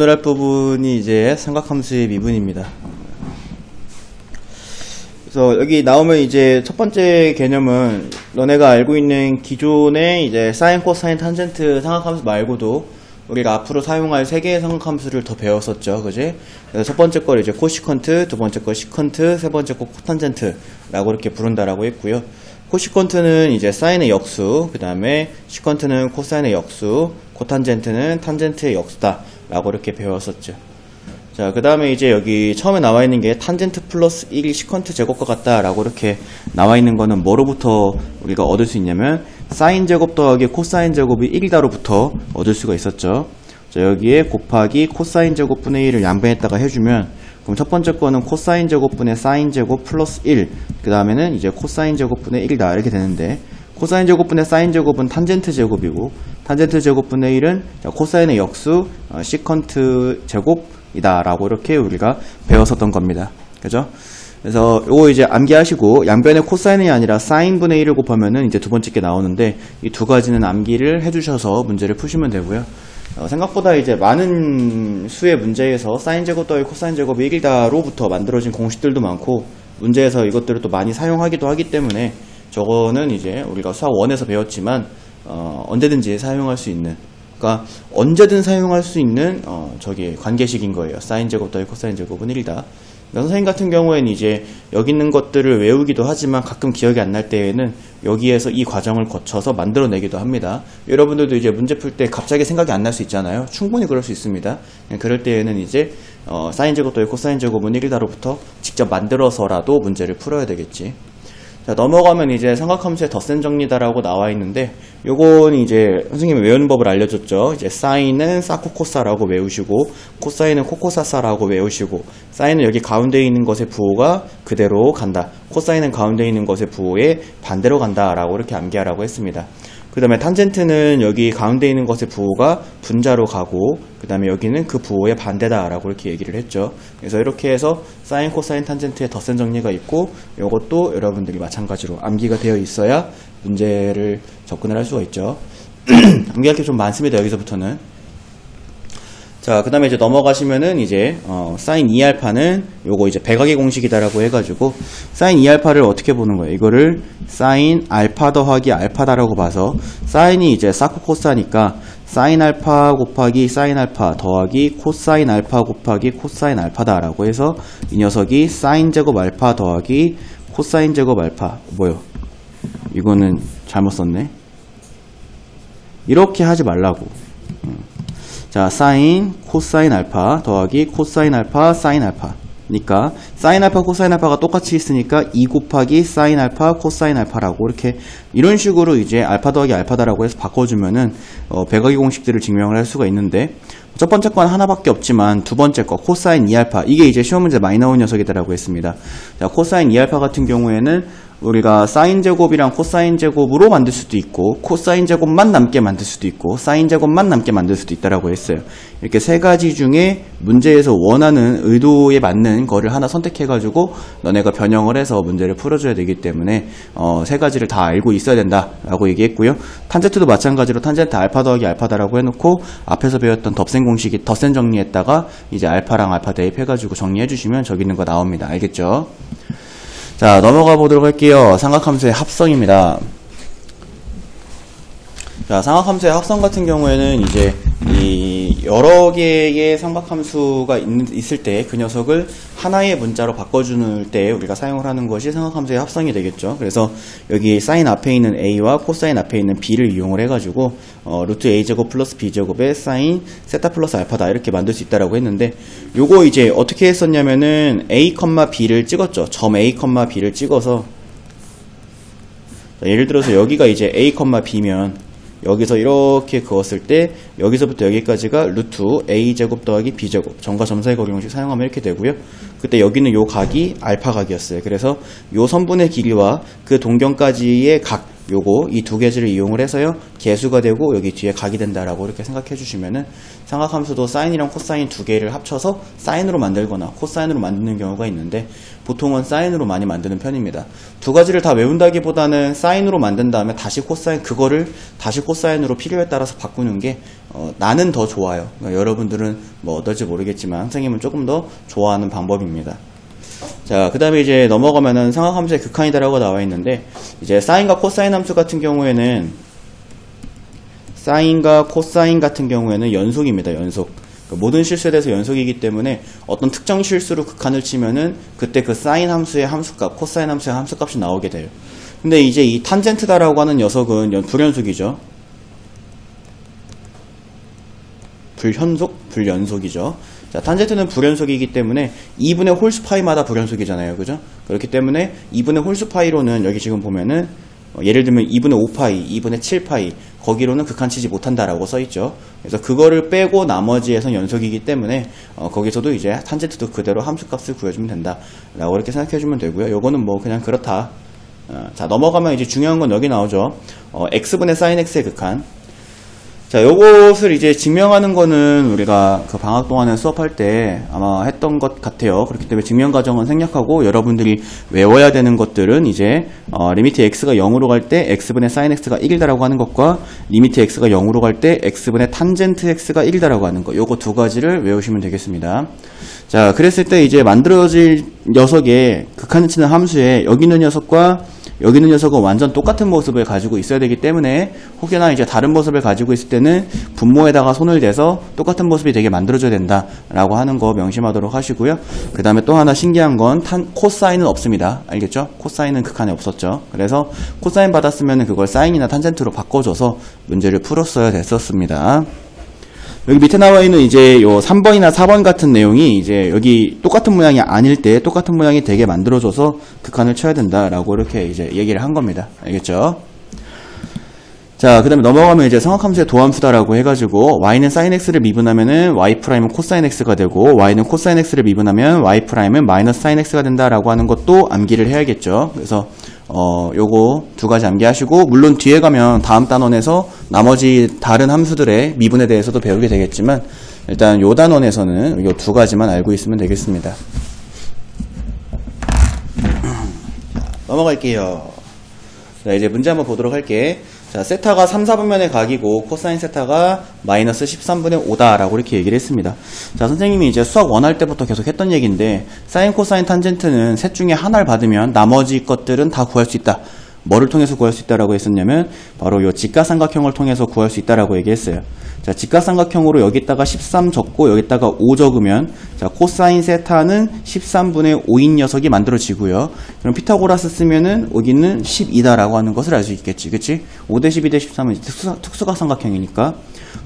오늘 할 부분이 이제 삼각함수의 미분입니다. 그래서 여기 나오면 이제 첫 번째 개념은 너네가 알고 있는 기존의 이제 사인, 코사인, 탄젠트 삼각함수 말고도 우리가 앞으로 사용할 3개의 삼각함수를 더 배웠었죠. 그지? 그래서 첫 번째 걸 이제 코시컨트, 두 번째 거 시컨트, 세 번째 거 코탄젠트라고 이렇게 부른다라고 했고요. 코시컨트는 이제 사인의 역수, 그 다음에 시컨트는 코사인의 역수, 코탄젠트는 탄젠트의 역수다 라고 이렇게 배웠었죠. 자, 그 다음에 이제 여기 처음에 나와 있는 게 탄젠트 플러스 1이 시컨트 제곱과 같다 라고 이렇게 나와 있는 거는 뭐로부터 우리가 얻을 수 있냐면 사인 제곱 더하기 코사인 제곱이 1이다로부터 얻을 수가 있었죠. 자, 여기에 곱하기 코사인 제곱분의 1을 양변에다가 해주면 그럼 첫 번째 거는 코사인 제곱분의 사인 제곱 플러스 1, 그 다음에는 이제 코사인 제곱분의 1이다 이렇게 되는데, 코사인 제곱분의 사인 제곱은 탄젠트 제곱이고 탄젠트 제곱분의 1은 코사인의 역수 시컨트 제곱이다 라고 이렇게 우리가 배웠었던 겁니다. 그죠? 그래서 요거 이제 암기하시고 양변에 코사인이 아니라 사인분의 1을 곱하면은 이제 두 번째 게 나오는데 이 두 가지는 암기를 해주셔서 문제를 푸시면 되고요. 생각보다 이제 많은 수의 문제에서 사인 제곱 더하기 코사인 제곱이 1이다로부터 만들어진 공식들도 많고 문제에서 이것들을 또 많이 사용하기도 하기 때문에 저거는 이제 우리가 수학 1에서 배웠지만 언제든지 사용할 수 있는, 그러니까 언제든 사용할 수 있는 저기 관계식인 거예요. 사인 제곱 더하기 코사인 제곱은 1이다. 그러니까 선생님 같은 경우에는 이제 여기 있는 것들을 외우기도 하지만 가끔 기억이 안 날 때에는 여기에서 이 과정을 거쳐서 만들어내기도 합니다. 여러분들도 이제 문제 풀 때 갑자기 생각이 안 날 수 있잖아요. 충분히 그럴 수 있습니다. 그럴 때에는 이제 사인 제곱 더하기 코사인 제곱은 1이다로부터 직접 만들어서라도 문제를 풀어야 되겠지. 자, 넘어가면 이제 삼각함수의 덧셈 정리다라고 나와 있는데, 요건 이제 선생님이 외우는 법을 알려줬죠. 이제 사인은 사코코사라고 외우시고, 코사인은 코코사사라고 외우시고, 사인은 여기 가운데 있는 것의 부호가 그대로 간다. 코사인은 가운데 있는 것의 부호에 반대로 간다라고 이렇게 암기하라고 했습니다. 그 다음에 탄젠트는 여기 가운데 있는 것의 부호가 분자로 가고, 그 다음에 여기는 그 부호의 반대다 라고 이렇게 얘기를 했죠. 그래서 이렇게 해서 사인, 코사인, 탄젠트의 덧셈 정리가 있고, 이것도 여러분들이 마찬가지로 암기가 되어 있어야 문제를 접근을 할 수가 있죠. 암기할 게 좀 많습니다, 여기서부터는. 자, 그 다음에 이제 넘어가시면은 이제 사인 2알파는 요거 이제 백악의 공식이다라고 해가지고 사인 2알파를 어떻게 보는 거예요? 이거를 사인 알파 더하기 알파다라고 봐서 사인이 이제 사코코사니까 사인 알파 곱하기 사인 알파 더하기 코사인 알파 곱하기 코사인 알파다라고 해서 이 녀석이 사인 제곱 알파 더하기 코사인 제곱 알파, 뭐요? 이거는 잘못 썼네. 이렇게 하지 말라고. 자, 사인, 코사인 알파 더하기 코사인 알파, 사인 알파. 그러니까 사인 알파, 코사인 알파가 똑같이 있으니까 2 곱하기 사인 알파, 코사인 알파라고 이렇게 이런 식으로 이제 알파 더하기 알파다라고 해서 바꿔주면은 백악의 공식들을 증명을 할 수가 있는데, 첫 번째 건 하나밖에 없지만 두 번째 거 코사인 2알파, 이게 이제 시험 문제 많이 나온 녀석이다라고 했습니다. 자, 코사인 2알파 같은 경우에는 우리가 사인 제곱이랑 코사인 제곱으로 만들 수도 있고 코사인 제곱만 남게 만들 수도 있고 사인 제곱만 남게 만들 수도 있다라고 했어요. 이렇게 세 가지 중에 문제에서 원하는 의도에 맞는 거를 하나 선택해가지고 너네가 변형을 해서 문제를 풀어줘야 되기 때문에 세 가지를 다 알고 있어야 된다라고 얘기했고요. 탄젠트도 마찬가지로 탄젠트 알파 더하기 알파다라고 해놓고 앞에서 배웠던 덧셈 공식이 덧셈 정리했다가 이제 알파랑 알파 대입해가지고 정리해주시면 저기 있는 거 나옵니다. 알겠죠? 자, 넘어가 보도록 할게요. 삼각함수의 합성입니다. 자, 삼각함수의 합성 같은 경우에는 이제 이 여러 개의 삼각함수가 있을 때 그 녀석을 하나의 문자로 바꿔주는 때 우리가 사용을 하는 것이 삼각함수의 합성이 되겠죠. 그래서 여기 사인 앞에 있는 a와 코사인 앞에 있는 b를 이용을 해가지고 루트 a제곱 플러스 b제곱의 사인 세타 플러스 알파다 이렇게 만들 수 있다라고 했는데, 요거 이제 어떻게 했었냐면은 a, b를 찍었죠. 점 a, b를 찍어서, 자, 예를 들어서 여기가 이제 a, b면 여기서 이렇게 그었을 때 여기서부터 여기까지가 루트 a제곱 더하기 b제곱, 점과 점 사이 거리 공식 사용하면 이렇게 되고요. 그때 여기는 요 각이 알파 각이었어요. 그래서 요 선분의 길이와 그 동경까지의 각, 요거 이 두 개를 이용을 해서요 개수가 되고 여기 뒤에 각이 된다라고 이렇게 생각해 주시면은 삼각함수도 사인이랑 코사인 두 개를 합쳐서 사인으로 만들거나 코사인으로 만드는 경우가 있는데 보통은 사인으로 많이 만드는 편입니다. 두 가지를 다 외운다기보다는 사인으로 만든 다음에 다시 코사인, 그거를 다시 코사인으로 필요에 따라서 바꾸는 게 나는 더 좋아요. 그러니까 여러분들은 뭐 어떨지 모르겠지만 선생님은 조금 더 좋아하는 방법입니다. 자, 그 다음에 이제 넘어가면은 삼각함수의 극한이다라고 나와 있는데, 이제 사인과 코사인 함수 같은 경우에는, 사인과 코사인 같은 경우에는 연속입니다, 연속. 그러니까 모든 실수에 대해서 연속이기 때문에 어떤 특정 실수로 극한을 치면은 그때 그 사인 함수의 함수값, 코사인 함수의 함수값이 나오게 돼요. 근데 이제 이 탄젠트다라고 하는 녀석은 불연속이죠. 불현속? 불연속이죠. 자, 탄젠트는 불연속이기 때문에 2분의 홀수파이마다 불연속이잖아요. 그죠? 그렇기 때문에 2분의 홀수파이로는 여기 지금 보면은 예를 들면 2분의 5파이, 2분의 7파이 거기로는 극한치지 못한다라고 써있죠. 그래서 그거를 빼고 나머지에선 연속이기 때문에 거기서도 이제 탄젠트도 그대로 함수값을 구해주면 된다 라고 이렇게 생각해주면 되고요. 요거는 뭐 그냥 그렇다. 자, 넘어가면 이제 중요한 건 여기 나오죠. x분의 sin x의 극한. 자, 요것을 이제 증명하는 거는 우리가 그 방학 동안에 수업할 때 아마 했던 것 같아요. 그렇기 때문에 증명 과정은 생략하고 여러분들이 외워야 되는 것들은 이제 리미트 x가 0으로 갈 때 x분의 sin x가 1이다라고 하는 것과 리미트 x가 0으로 갈 때 x분의 탄젠트 x가 1이다라고 하는 것, 요거 두 가지를 외우시면 되겠습니다. 자, 그랬을 때 이제 만들어질 녀석의 극한을 치는 함수에 여기 있는 녀석과 여기 있는 녀석은 완전 똑같은 모습을 가지고 있어야 되기 때문에 혹여나 이제 다른 모습을 가지고 있을 때는 분모에다가 손을 대서 똑같은 모습이 되게 만들어줘야 된다라고 하는 거 명심하도록 하시고요. 그 다음에 또 하나 신기한 건 코사인은 없습니다. 알겠죠? 코사인은 극한에 없었죠. 그래서 코사인 받았으면 그걸 사인이나 탄젠트로 바꿔줘서 문제를 풀었어야 됐었습니다. 여기 밑에 나와 있는 이제 요 3번이나 4번 같은 내용이 이제 여기 똑같은 모양이 아닐 때 똑같은 모양이 되게 만들어줘서 극한을 쳐야 된다라고 이렇게 이제 얘기를 한 겁니다. 알겠죠? 자, 그 다음에 넘어가면 이제 성악함수의 도함수다라고 해가지고 y는 sin x를 미분하면은 y''은 코사인 x가 되고 y는 코사인 x를 미분하면 y''은 마이너스 sin x가 된다라고 하는 것도 암기를 해야겠죠. 그래서 요거 두 가지 암기하시고, 물론 뒤에 가면 다음 단원에서 나머지 다른 함수들의 미분에 대해서도 배우게 되겠지만 일단 요 단원에서는 요 두 가지만 알고 있으면 되겠습니다. 넘어갈게요. 자, 이제 문제 한번 보도록 할게. 자, 세타가 3, 4분면의 각이고 코사인 세타가 마이너스 13분의 5다라고 이렇게 얘기를 했습니다. 자, 선생님이 이제 수학 원할 때부터 계속 했던 얘기인데 사인, 코사인, 탄젠트는 셋 중에 하나를 받으면 나머지 것들은 다 구할 수 있다. 뭐를 통해서 구할 수 있다라고 했었냐면 바로 요 직각삼각형을 통해서 구할 수 있다라고 얘기했어요. 자, 직각삼각형으로 여기다가 13 적고 여기다가 5 적으면 자, 코사인 세타는 13분의 5인 녀석이 만들어지고요. 그럼 피타고라스 쓰면은 여기는 12다라고 하는 것을 알 수 있겠지. 그치? 5대 12대 13은 특수각삼각형이니까.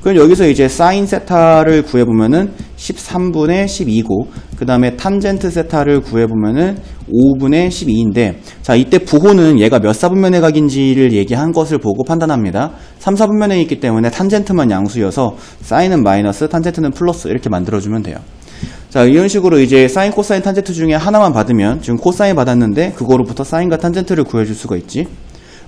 그럼 여기서 이제 사인 세타를 구해보면은 13분의 12고, 그 다음에 탄젠트 세타를 구해보면은 5분의 12인데, 자, 이때 부호는 얘가 몇 사분면의 각인지를 얘기한 것을 보고 판단합니다. 3, 4분면에 있기 때문에 탄젠트만 양수여서 사인은 마이너스, 탄젠트는 플러스 이렇게 만들어주면 돼요. 자, 이런 식으로 이제 사인, 코사인, 탄젠트 중에 하나만 받으면 지금 코사인 받았는데 그거로부터 사인과 탄젠트를 구해줄 수가 있지.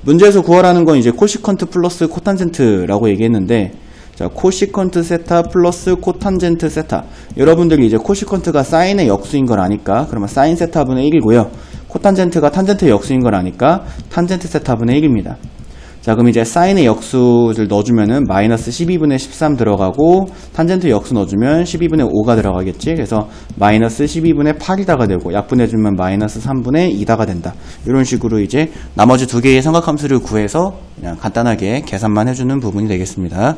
문제에서 구하라는 건 이제 코시컨트 플러스 코탄젠트라고 얘기했는데, 자, 코시컨트 세타 플러스 코탄젠트 세타. 여러분들이 이제 코시컨트가 사인의 역수인 걸 아니까 그러면 사인 세타분의 1이고요. 코탄젠트가 탄젠트의 역수인 걸 아니까 탄젠트 세타분의 1입니다. 자, 그럼 이제 사인의 역수를 넣어주면은 마이너스 12분의 13 들어가고 탄젠트 역수 넣어주면 12분의 5가 들어가겠지. 그래서 마이너스 12분의 8이다가 되고 약분해주면 마이너스 3분의 2다가 된다. 이런 식으로 이제 나머지 두 개의 삼각함수를 구해서 그냥 간단하게 계산만 해주는 부분이 되겠습니다.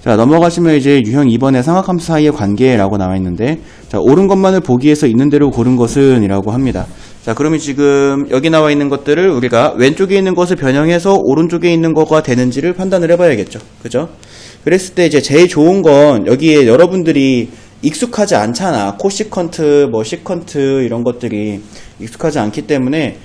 자, 넘어가시면 이제 유형 2번의 삼각함수 사이의 관계라고 나와 있는데, 자, 옳은 것만을 보기 위해서 있는 대로 고른 것은 이라고 합니다. 자, 그러면 지금 여기 나와 있는 것들을 우리가 왼쪽에 있는 것을 변형해서 오른쪽에 있는 거가 되는지를 판단을 해봐야겠죠. 그죠? 그랬을 때 이제 제일 좋은 건 여기에 여러분들이 익숙하지 않잖아. 코시컨트, 뭐 시컨트 이런 것들이 익숙하지 않기 때문에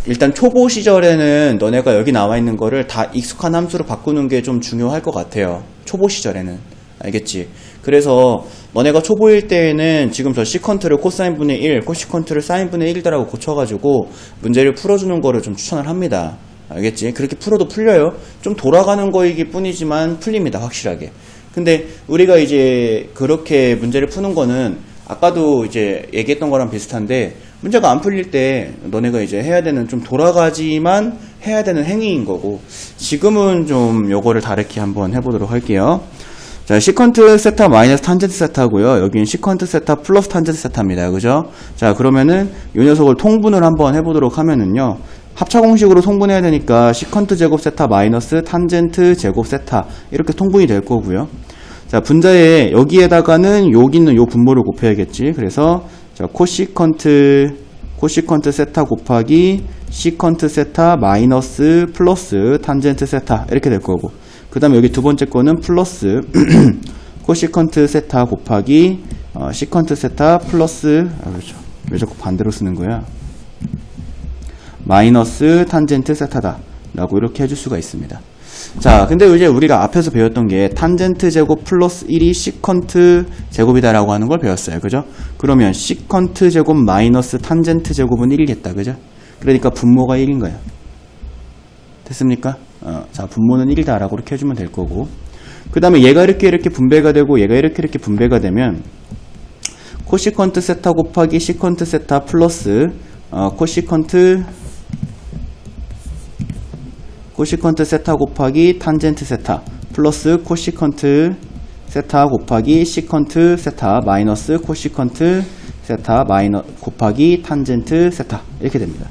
일단 초보 시절에는 너네가 여기 나와 있는 거를 다 익숙한 함수로 바꾸는 게 좀 중요할 것 같아요. 초보 시절에는. 알겠지? 그래서 너네가 초보일 때에는 지금 저 시컨트를 코사인분의 1, 코시컨트를 사인분의 1이라고 고쳐가지고 문제를 풀어주는 거를 좀 추천을 합니다. 알겠지? 그렇게 풀어도 풀려요. 좀 돌아가는 거이기 뿐이지만 풀립니다. 확실하게. 근데 우리가 이제 그렇게 문제를 푸는 거는 아까도 이제 얘기했던 거랑 비슷한데 문제가 안 풀릴 때 너네가 이제 해야 되는 좀 돌아가지만 해야 되는 행위인 거고 지금은 좀 요거를 다르게 한번 해보도록 할게요. 자, 시컨트 세타 마이너스 탄젠트 세타고요. 여기는 시컨트 세타 플러스 탄젠트 세타입니다. 그죠? 자, 그러면은 이 녀석을 통분을 한번 해보도록 하면은요. 합차 공식으로 통분해야 되니까 시컨트 제곱 세타 마이너스 탄젠트 제곱 세타 이렇게 통분이 될 거고요. 자, 분자에 여기에다가는 여기 있는 요 분모를 곱해야겠지. 그래서 자, 코시컨트 세타 곱하기 시컨트 세타 마이너스 플러스 탄젠트 세타 이렇게 될 거고. 그 다음에 여기 두 번째 거는 플러스 코시컨트 세타 곱하기 시컨트 세타 플러스 그렇죠. 왜 자꾸 반대로 쓰는 거야? 마이너스 탄젠트 세타다 라고 이렇게 해줄 수가 있습니다. 자, 근데 이제 우리가 앞에서 배웠던 게 탄젠트 제곱 플러스 1이 시컨트 제곱이다 라고 하는 걸 배웠어요. 그죠? 그러면 시컨트 제곱 마이너스 탄젠트 제곱은 1이겠다. 그죠? 그러니까 분모가 1인 거야. 됐습니까? 자, 분모는 1이다 라고 이렇게 해주면 될 거고, 그 다음에 얘가 이렇게 분배가 되고 얘가 이렇게 분배가 되면 코시컨트 세타 곱하기 시컨트 세타 플러스 코시컨트 세타 곱하기 탄젠트 세타 플러스 코시컨트 세타 곱하기 시컨트 세타 마이너스 코시컨트 세타 곱하기 탄젠트 세타 이렇게 됩니다.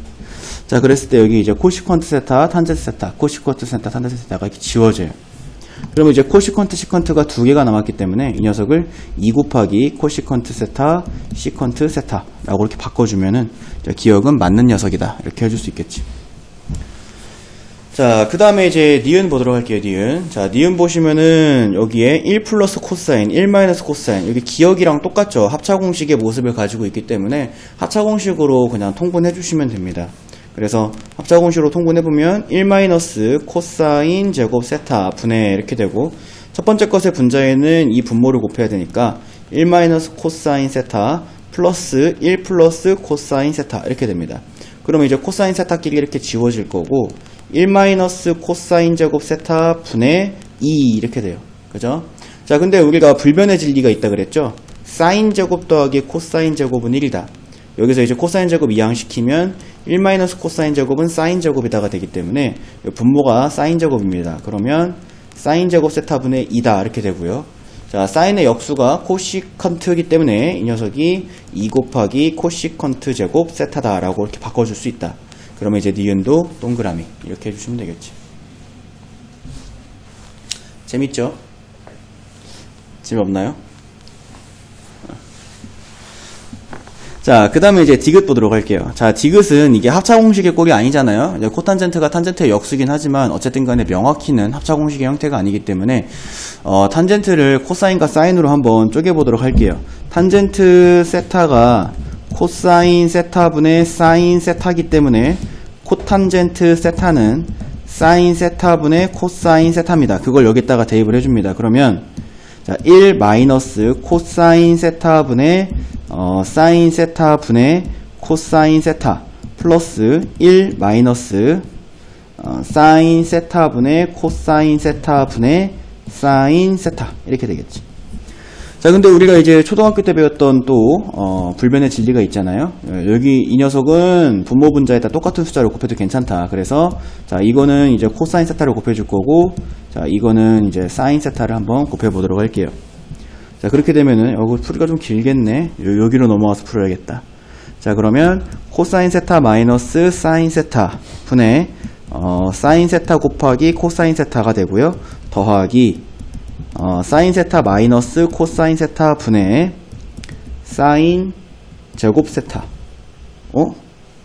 자, 그랬을 때 여기 이제 코시컨트 세타 탄젠트 세타 코시컨트 세타 탄젠트 세타가 이렇게 지워져요. 그러면 이제 코시컨트 시컨트가 두 개가 남았기 때문에 이 녀석을 2 곱하기 코시컨트 세타 시컨트 세타 라고 이렇게 바꿔주면은 기억은 맞는 녀석이다 이렇게 해줄 수 있겠지. 자, 그 다음에 이제 니은 보도록 할게요. 니은. 자, 니은 보시면은 여기에 1 플러스 코사인 1 마이너스 코사인 여기 기억이랑 똑같죠. 합차공식의 모습을 가지고 있기 때문에 합차공식으로 그냥 통분해 주시면 됩니다. 그래서 합차공식으로 통분해보면 1 마이너스 코사인 제곱 세타 분의 이렇게 되고, 첫 번째 것의 분자에는 이 분모를 곱해야 되니까 1 마이너스 코사인 세타 플러스 1 플러스 코사인 세타 이렇게 됩니다. 그러면 이제 코사인 세타끼리 이렇게 지워질 거고 1 마이너스 코사인 제곱 세타 분의 2 이렇게 돼요. 그죠? 자, 근데 우리가 불변의 진리가 있다 그랬죠? 사인 제곱 더하기 코사인 제곱은 1이다. 여기서 이제 코사인 제곱 이항시키면 1 마이너스 코사인 제곱은 사인 제곱이다가 되기 때문에 분모가 사인 제곱입니다. 그러면 사인 제곱 세타분의 2다 이렇게 되고요. 자, 사인의 역수가 코시컨트이기 때문에 이 녀석이 2 곱하기 코시컨트 제곱 세타다 라고 이렇게 바꿔줄 수 있다. 그러면 이제 니은도 동그라미 이렇게 해주시면 되겠지. 재밌죠? 재미없나요? 자, 그 다음에 이제 디귿 보도록 할게요. 자, 디귿은 이게 합차공식의 꼴이 아니잖아요. 이제 코탄젠트가 탄젠트의 역수긴 하지만 어쨌든 간에 명확히는 합차공식의 형태가 아니기 때문에 탄젠트를 코사인과 사인으로 한번 쪼개보도록 할게요. 탄젠트 세타가 코사인 세타분의 사인 세타기 때문에 코탄젠트 세타는 사인 세타분의 코사인 세타입니다. 그걸 여기다가 대입을 해줍니다. 그러면 자, 1 마이너스 코사인 세타분의 사인 세타분의 코사인 세타 플러스 1 마이너스 사인 세타분의 코사인 세타분의 사인 세타 이렇게 되겠지. 자, 근데 우리가 이제 초등학교 때 배웠던 또 불변의 진리가 있잖아요. 여기 이 녀석은 분모 분자에다 똑같은 숫자를 곱해도 괜찮다. 그래서 자, 이거는 이제 코사인 세타를 곱해줄 거고, 자, 이거는 이제 사인 세타를 한번 곱해보도록 할게요. 자, 그렇게 되면은 이거 풀이가 좀 길겠네. 여기로 넘어와서 풀어야겠다. 자, 그러면 코사인 세타 마이너스 사인 세타 분의 사인 세타 곱하기 코사인 세타가 되고요. 더하기 사인 세타 마이너스 코사인 세타 분의 사인 제곱 세타.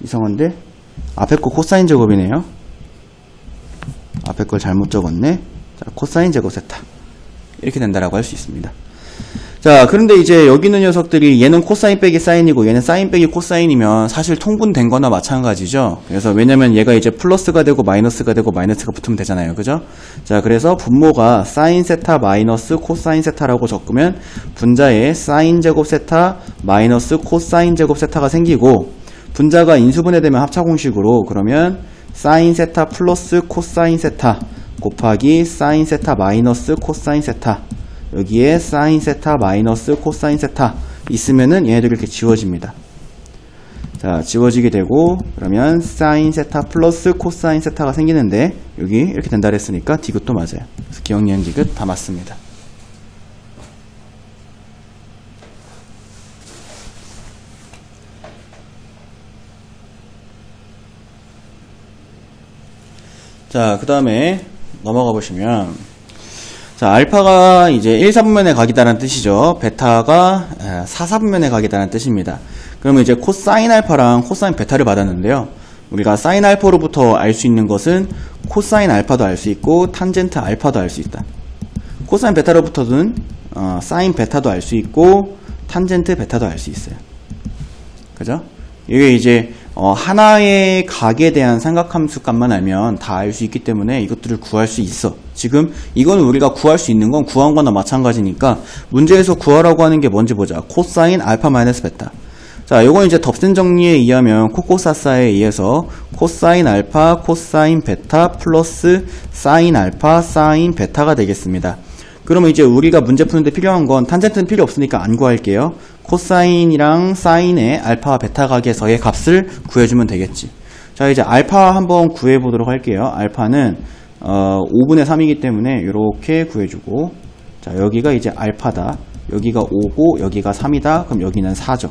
이상한데? 앞에 거 코사인 제곱이네요. 앞에 걸 잘못 적었네. 자, 코사인 제곱 세타 이렇게 된다라고 할 수 있습니다. 자, 그런데 이제 여기 있는 녀석들이 얘는 코사인 빼기 사인이고 얘는 사인 빼기 코사인이면 사실 통분된 거나 마찬가지죠. 그래서 왜냐면 얘가 이제 플러스가 되고 마이너스가 되고 마이너스가 붙으면 되잖아요. 그죠? 자, 그래서 분모가 사인 세타 마이너스 코사인 세타라고 적으면 분자에 사인 제곱 세타 마이너스 코사인 제곱 세타가 생기고, 분자가 인수분해되면 합차공식으로, 그러면 사인 세타 플러스 코사인 세타 곱하기 사인 세타 마이너스 코사인 세타, 여기에 사인 세타 마이너스 코사인 세타 있으면은 얘네들이 이렇게 지워집니다. 자, 지워지게 되고, 그러면 사인 세타 플러스 코사인 세타가 생기는데, 여기 이렇게 된다 그랬으니까 디귿도 맞아요. 그래서 기억, 니은, 디귿 다 맞습니다. 자, 그 다음에 넘어가 보시면, 자, 알파가 이제 1, 4분면에 각이다라는 뜻이죠. 베타가 4, 4분면에 각이다라는 뜻입니다. 그러면 이제 코사인 알파랑 코사인 베타를 받았는데요. 우리가 사인 알파로부터 알 수 있는 것은 코사인 알파도 알 수 있고 탄젠트 알파도 알 수 있다. 코사인 베타로부터는 사인 베타도 알 수 있고 탄젠트 베타도 알 수 있어요. 그죠? 이게 이제 하나의 각에 대한 삼각함수 값만 알면 다 알 수 있기 때문에 이것들을 구할 수 있어. 지금 이건 우리가 구할 수 있는 건 구한 거나 마찬가지니까 문제에서 구하라고 하는 게 뭔지 보자. 코사인 알파 마이너스 베타. 자, 요건 이제 덥슨 정리에 의하면 코코사사에 의해서 코사인 알파, 코사인 베타 플러스 사인 알파, 사인 베타가 되겠습니다. 그러면 이제 우리가 문제 푸는데 필요한 건 탄젠트는 필요 없으니까 안 구할게요. 코사인이랑 사인의 알파와 베타 각에서의 값을 구해주면 되겠지. 자, 이제 알파 한번 구해보도록 할게요. 알파는 5분의 3이기 때문에 이렇게 구해주고, 자, 여기가 이제 알파다. 여기가 5고 여기가 3이다. 그럼 여기는 4죠.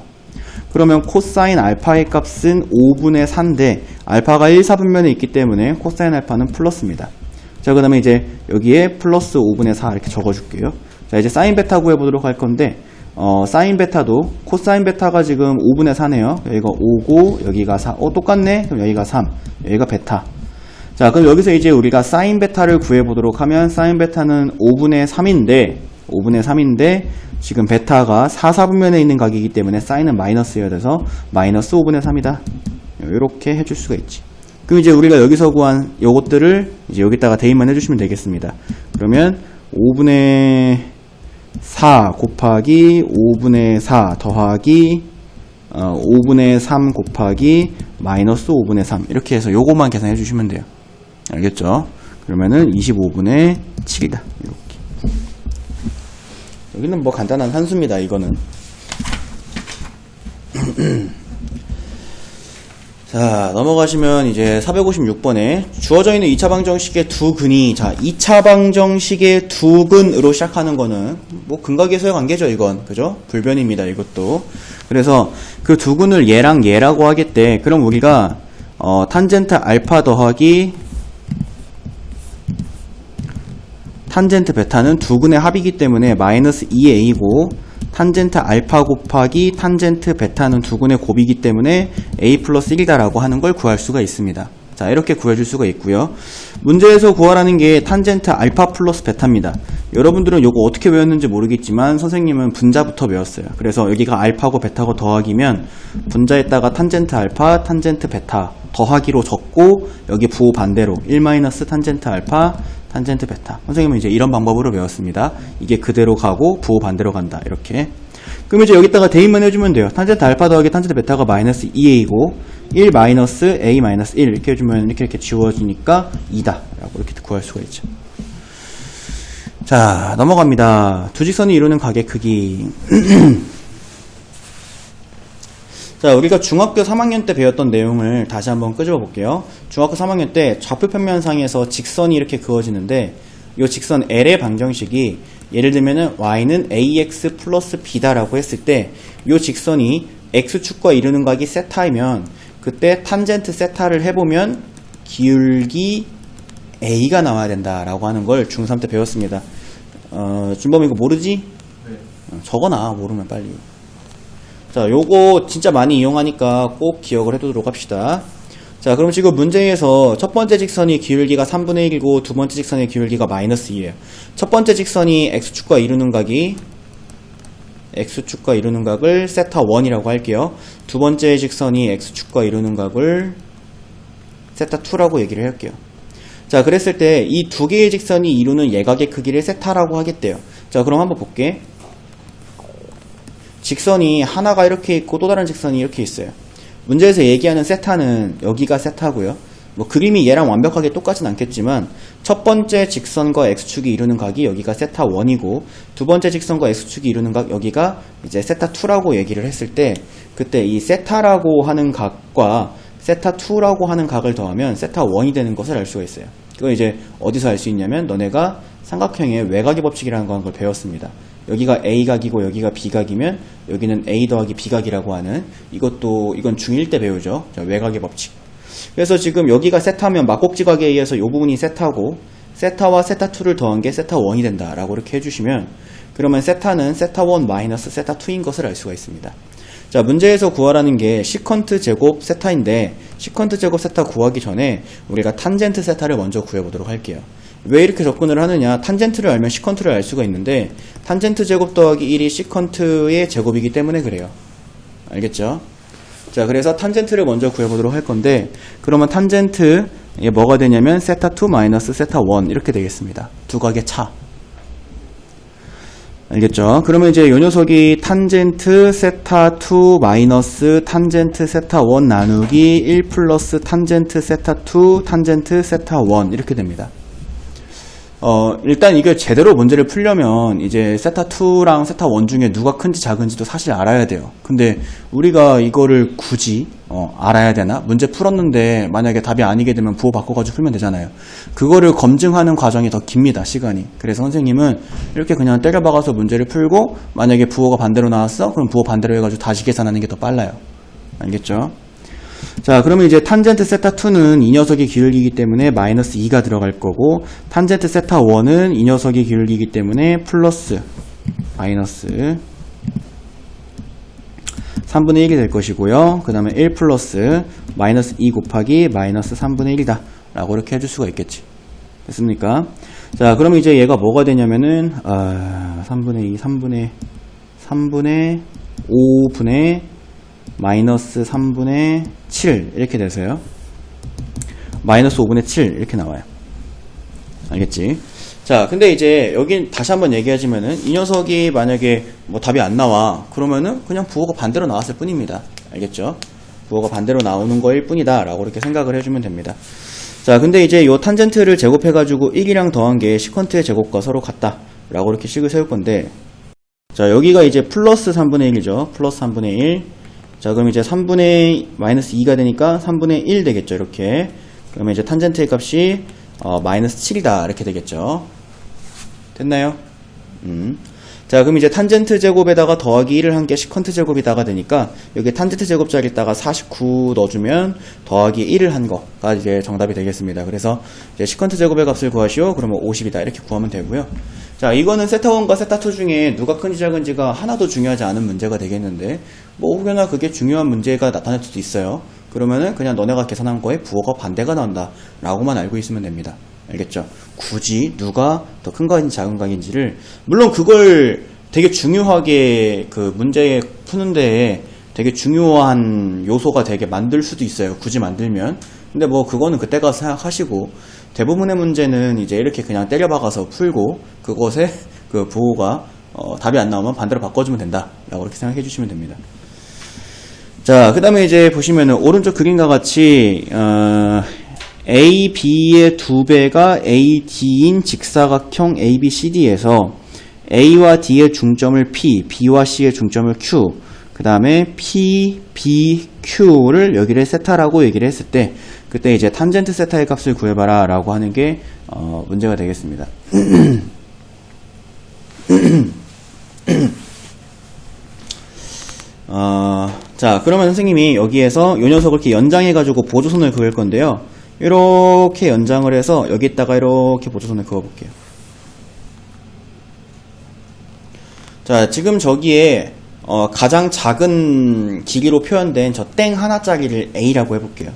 그러면 코사인 알파의 값은 5분의 4인데 알파가 1, 4분면에 있기 때문에 코사인 알파는 플러스입니다. 자, 그 다음에 이제 여기에 플러스 5분의 4 이렇게 적어줄게요. 자, 이제 사인 베타 구해보도록 할 건데 사인 베타도 코사인 베타가 지금 5분의 4네요. 여기가 5고 여기가 4. 똑같네. 그럼 여기가 3. 여기가 베타. 자, 그럼 여기서 이제 우리가 사인 베타를 구해보도록 하면 사인 베타는 5분의 3인데 지금 베타가 4, 4분면에 있는 각이기 때문에 사인은 마이너스여야 돼서 마이너스 5분의 3이다. 이렇게 해줄 수가 있지. 그럼 이제 우리가 여기서 구한 요것들을 이제 여기다가 대입만 해주시면 되겠습니다. 그러면 5분의 4 곱하기 5분의 4 더하기 5분의 3 곱하기 마이너스 5분의 3 이렇게 해서 요거만 계산해 주시면 돼요. 알겠죠? 그러면은 25분의 7이다. 이렇게. 여기는 뭐 간단한 한수입니다. 이거는. 자, 넘어가시면 이제 456번에 주어져 있는 2차 방정식의 두 근이, 자, 2차 방정식의 두 근으로 시작하는 거는 뭐 근각에서의 관계죠. 이건. 그죠? 불변입니다. 이것도. 그래서 그 두 근을 얘랑 얘라고 하겠대. 그럼 우리가 탄젠트 알파 더하기 탄젠트 베타는 두 근의 합이기 때문에 마이너스 2a고 탄젠트 알파 곱하기 탄젠트 베타는 두 근의 곱이기 때문에 a 플러스 1이다라고 하는 걸 구할 수가 있습니다. 자, 이렇게 구해줄 수가 있고요. 문제에서 구하라는 게 탄젠트 알파 플러스 베타입니다. 여러분들은 이거 어떻게 외웠는지 모르겠지만 선생님은 분자부터 외웠어요. 그래서 여기가 알파고 베타고 더하기면 분자에다가 탄젠트 알파, 탄젠트 베타 더하기로 적고 여기 부호 반대로 1 마이너스 탄젠트 알파 탄젠트 베타. 선생님은 이제 이런 방법으로 외웠습니다. 이게 그대로 가고 부호 반대로 간다. 이렇게. 그럼 이제 여기다가 대입만 해주면 돼요. 탄젠트 알파 더하기 탄젠트 베타가 마이너스 2a이고 1 마이너스 a 마이너스 1 이렇게 해주면 이렇게 지워지니까 2다. 라고 이렇게 구할 수가 있죠. 자, 넘어갑니다. 두 직선이 이루는 각의 크기. 자, 우리가 중학교 3학년 때 배웠던 내용을 다시 한번 끄집어 볼게요. 중학교 3학년 때 좌표 평면상에서 직선이 이렇게 그어지는데 이 직선 L의 방정식이 예를 들면은 y는 ax 플러스 b다라고 했을 때 이 직선이 x축과 이루는 각이 세타이면 그때 탄젠트 세타를 해보면 기울기 a가 나와야 된다라고 하는 걸 중3 때 배웠습니다. 준범이 이거 모르지? 네. 적어놔. 모르면 빨리. 자, 요거 진짜 많이 이용하니까 꼭 기억을 해두도록 합시다. 자, 그럼 지금 문제에서 첫 번째 직선이 기울기가 3분의 1이고 두 번째 직선의 기울기가 마이너스 2예요. 첫 번째 직선이 x축과 이루는 각을 세타 1이라고 할게요. 두 번째 직선이 x축과 이루는 각을 세타 2라고 얘기를 할게요. 자, 그랬을 때 이 두 개의 직선이 이루는 예각의 크기를 세타라고 하겠대요. 자, 그럼 한번 볼게. 직선이 하나가 이렇게 있고 또 다른 직선이 이렇게 있어요. 문제에서 얘기하는 세타는 여기가 세타고요. 뭐 그림이 얘랑 완벽하게 똑같진 않겠지만 첫 번째 직선과 x축이 이루는 각이 여기가 세타 1이고 두 번째 직선과 x축이 이루는 각 여기가 이제 세타 2라고 얘기를 했을 때 그때 이 세타라고 하는 각과 세타 2라고 하는 각을 더하면 세타 1이 되는 것을 알 수가 있어요. 그걸 이제 어디서 알 수 있냐면 너네가 삼각형의 외곽의 법칙이라는 걸 배웠습니다. 여기가 A각이고 여기가 B각이면 여기는 A 더하기 B각이라고 하는 이건 중1 때 배우죠. 외곽의 법칙. 그래서 지금 여기가 세타면 막곡지각에 의해서 이 부분이 세타고 세타와 세타2를 더한 게 세타 1이 된다 라고 이렇게 해주시면 그러면 세타는 세타 1 마이너스 세타 2인 것을 알 수가 있습니다. 자, 문제에서 구하라는 게 시컨트 제곱 세타인데 시컨트 제곱 세타 구하기 전에 우리가 탄젠트 세타를 먼저 구해보도록 할게요. 왜 이렇게 접근을 하느냐, 탄젠트를 알면 시컨트를 알 수가 있는데 탄젠트 제곱 더하기 1이 시컨트의 제곱이기 때문에 그래요. 알겠죠? 자, 그래서 탄젠트를 먼저 구해보도록 할 건데 그러면 탄젠트 이게 뭐가 되냐면 세타 2 마이너스 세타 1 이렇게 되겠습니다. 두 각의 차. 알겠죠? 그러면 이제 요 녀석이 탄젠트 세타 2 마이너스 탄젠트 세타 1 나누기 1 플러스 탄젠트 세타 2 탄젠트 세타 1 이렇게 됩니다. 일단 이걸 제대로 문제를 풀려면 이제 세타2랑 세타1 중에 누가 큰지 작은지도 사실 알아야 돼요. 근데 우리가 이거를 굳이 알아야 되나? 문제 풀었는데 만약에 답이 아니게 되면 부호 바꿔가지고 풀면 되잖아요. 그거를 검증하는 과정이 더 깁니다, 시간이. 그래서 선생님은 이렇게 그냥 때려박아서 문제를 풀고 만약에 부호가 반대로 나왔어? 그럼 부호 반대로 해가지고 다시 계산하는 게 더 빨라요. 알겠죠? 자, 그러면 이제 탄젠트 세타2는 이 녀석이 기울기이기 때문에 마이너스 2가 들어갈 거고 탄젠트 세타1은 이 녀석이 기울기이기 때문에 플러스 마이너스 3분의 1이 될 것이고요. 그 다음에 1 플러스 마이너스 2 곱하기 마이너스 3분의 1이다 라고 이렇게 해줄 수가 있겠지. 됐습니까? 자, 그러면 이제 얘가 뭐가 되냐면은 3분의 2, 3분의 5분의 마이너스 3분의 7 이렇게 돼서요. 마이너스 5분의 7 이렇게 나와요. 알겠지? 자, 근데 이제 여기 다시 한번 얘기하자면은 이 녀석이 만약에 뭐 답이 안 나와 그러면은 그냥 부호가 반대로 나왔을 뿐입니다. 알겠죠? 부호가 반대로 나오는 거일 뿐이다 라고 이렇게 생각을 해주면 됩니다. 자, 근데 이제 요 탄젠트를 제곱해가지고 1이랑 더한 게 시컨트의 제곱과 서로 같다 라고 이렇게 식을 세울 건데 자, 여기가 이제 플러스 3분의 1이죠. 플러스 3분의 1. 자, 그럼 이제 3분의 마이너스 2가 되니까 3분의 1 되겠죠, 이렇게. 그러면 이제 탄젠트의 값이 마이너스 7이다 이렇게 되겠죠. 됐나요? 자, 그럼 이제 탄젠트 제곱에다가 더하기 1을 한 게 시컨트 제곱이다가 되니까 여기 탄젠트 제곱자리에다가 49 넣어주면 더하기 1을 한 거가 이제 정답이 되겠습니다. 그래서 이제 시컨트 제곱의 값을 구하시오. 그러면 50이다 이렇게 구하면 되고요. 자, 이거는 세타1과 세타2 중에 누가 큰지 작은지가 하나도 중요하지 않은 문제가 되겠는데 뭐 혹여나 그게 중요한 문제가 나타날 수도 있어요. 그러면은 그냥 너네가 계산한 거에 부호가 반대가 나온다 라고만 알고 있으면 됩니다. 알겠죠? 굳이 누가 더 큰 각인지 작은 각인지를 물론 그걸 되게 중요하게 그 문제 푸는데 되게 중요한 요소가 되게 만들 수도 있어요. 굳이 만들면. 근데 뭐 그거는 그때 가서 생각하시고 대부분의 문제는 이제 이렇게 그냥 때려박아서 풀고 그것에 그 부호가 답이 안 나오면 반대로 바꿔주면 된다 라고 이렇게 생각해 주시면 됩니다. 자, 그 다음에 이제 보시면은 오른쪽 그림과 같이 A, B의 2배가 A, D인 직사각형 A, B, C, D에서 A와 D의 중점을 P, B와 C의 중점을 Q, 그 다음에 P, B, Q를 여기를 세타라고 얘기를 했을 때 그때 이제 탄젠트 세타의 값을 구해봐라 라고 하는 게 문제가 되겠습니다. 자, 그러면 선생님이 여기에서 요 녀석을 이렇게 연장해가지고 보조선을 그을 건데요. 이렇게 연장을 해서 여기다가 이렇게 보조선을 그어볼게요. 자, 지금 저기에 가장 작은 길이로 표현된 저 땡 하나짜리를 A라고 해볼게요.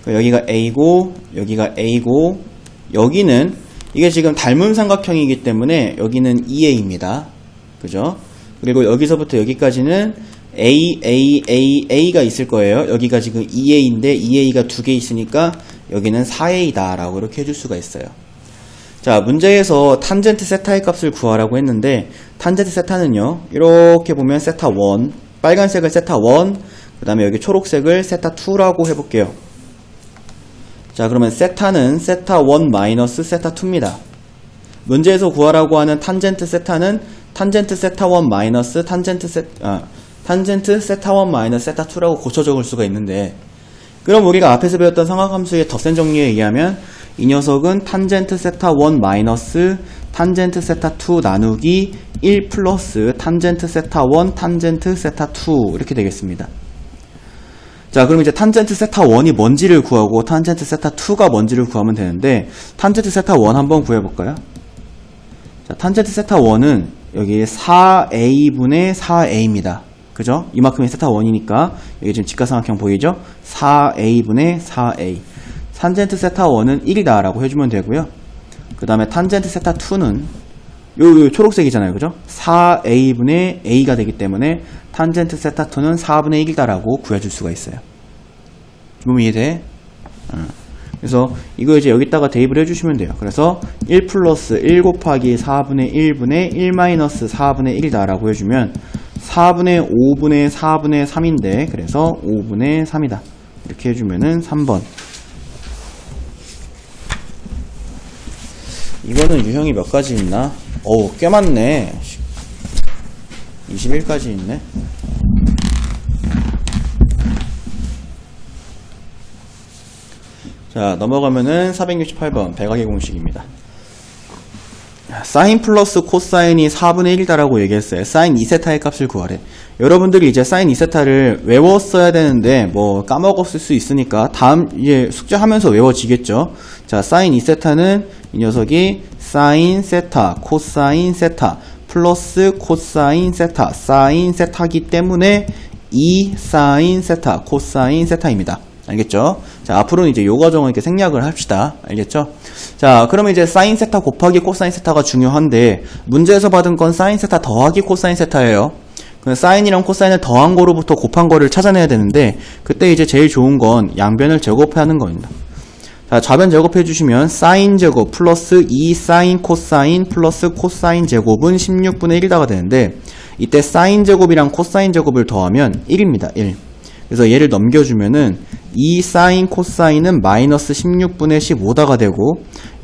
여기가 A고 여기가 A고 여기는 이게 지금 닮은 삼각형이기 때문에 여기는 2A입니다. 그죠? 그리고 여기서부터 여기까지는 A가 있을 거예요. 여기가 지금 2A인데 2A가 2개 있으니까 여기는 4A다 라고 이렇게 해줄 수가 있어요. 자, 문제에서 탄젠트 세타의 값을 구하라고 했는데 탄젠트 세타는요 이렇게 보면 세타 1, 빨간색을 세타 1, 그 다음에 여기 초록색을 세타 2라고 해볼게요. 자, 그러면 세타는 세타1 마이너스 세타2입니다. 문제에서 구하라고 하는 탄젠트 세타는 탄젠트 세타1 마이너스 탄젠트 세타1 마이너스 세타2라고 고쳐 적을 수가 있는데, 그럼 우리가 앞에서 배웠던 삼각함수의 덧셈 정리에 의하면 이 녀석은 탄젠트 세타1 마이너스 탄젠트 세타2 나누기 1 플러스 탄젠트 세타1 탄젠트 세타2 이렇게 되겠습니다. 자, 그럼 이제 탄젠트 세타1이 뭔지를 구하고 탄젠트 세타2가 뭔지를 구하면 되는데, 탄젠트 세타1 한번 구해볼까요? 자, 탄젠트 세타1은 여기 4a분의 4a입니다. 그죠? 이만큼이 세타1이니까 여기 지금 직각삼각형 보이죠? 4a분의 4a. 탄젠트 세타1은 1이다 라고 해주면 되고요. 그 다음에 탄젠트 세타2는 요 초록색이잖아요. 그죠? 4a분의 a가 되기 때문에 탄젠트 세타2는 4분의 1이다 라고 구해줄 수가 있어요. 기본 이해돼? 그래서 이거 이제 여기다가 대입을 해주시면 돼요. 그래서 1 플러스 1 곱하기 4분의 1분의 1 마이너스 4분의 1이다 라고 해주면 4분의 5분의 4분의 3인데, 그래서 5분의 3이다. 이렇게 해주면은 3번. 이거는 유형이 몇 가지 있나? 어우, 꽤 많네. 21가지 있네. 자, 넘어가면은 468번 백악의 공식입니다. 사인 플러스 코사인이 4분의 1이다라고 얘기했어요. 사인 2세타의 값을 구하래. 여러분들이 이제 사인 2세타를 외웠어야 되는데 뭐 까먹었을 수 있으니까 다음 이제 숙제하면서 외워지겠죠. 자, 사인 2세타는 이 녀석이 사인 세타, 코사인 세타, 플러스 코사인 세타, 사인 세타기 때문에 2 사인 세타, 코사인 세타입니다. 알겠죠? 자, 앞으로는 이제 요 과정을 이렇게 생략을 합시다. 알겠죠? 자, 그러면 이제 사인 세타 곱하기 코사인 세타가 중요한데, 문제에서 받은 건 사인 세타 더하기 코사인 세타예요. 사인이랑 코사인을 더한 거로부터 곱한 거를 찾아내야 되는데, 그때 이제 제일 좋은 건 양변을 제곱하는 겁니다. 자, 좌변 제곱해 주시면 사인 제곱 플러스 2 사인 코사인 플러스 코사인 제곱은 16분의 1이다가 되는데, 이때 사인 제곱이랑 코사인 제곱을 더하면 1입니다. 1. 그래서 얘를 넘겨주면은 2 사인 코사인은 마이너스 16분의 15다가 되고,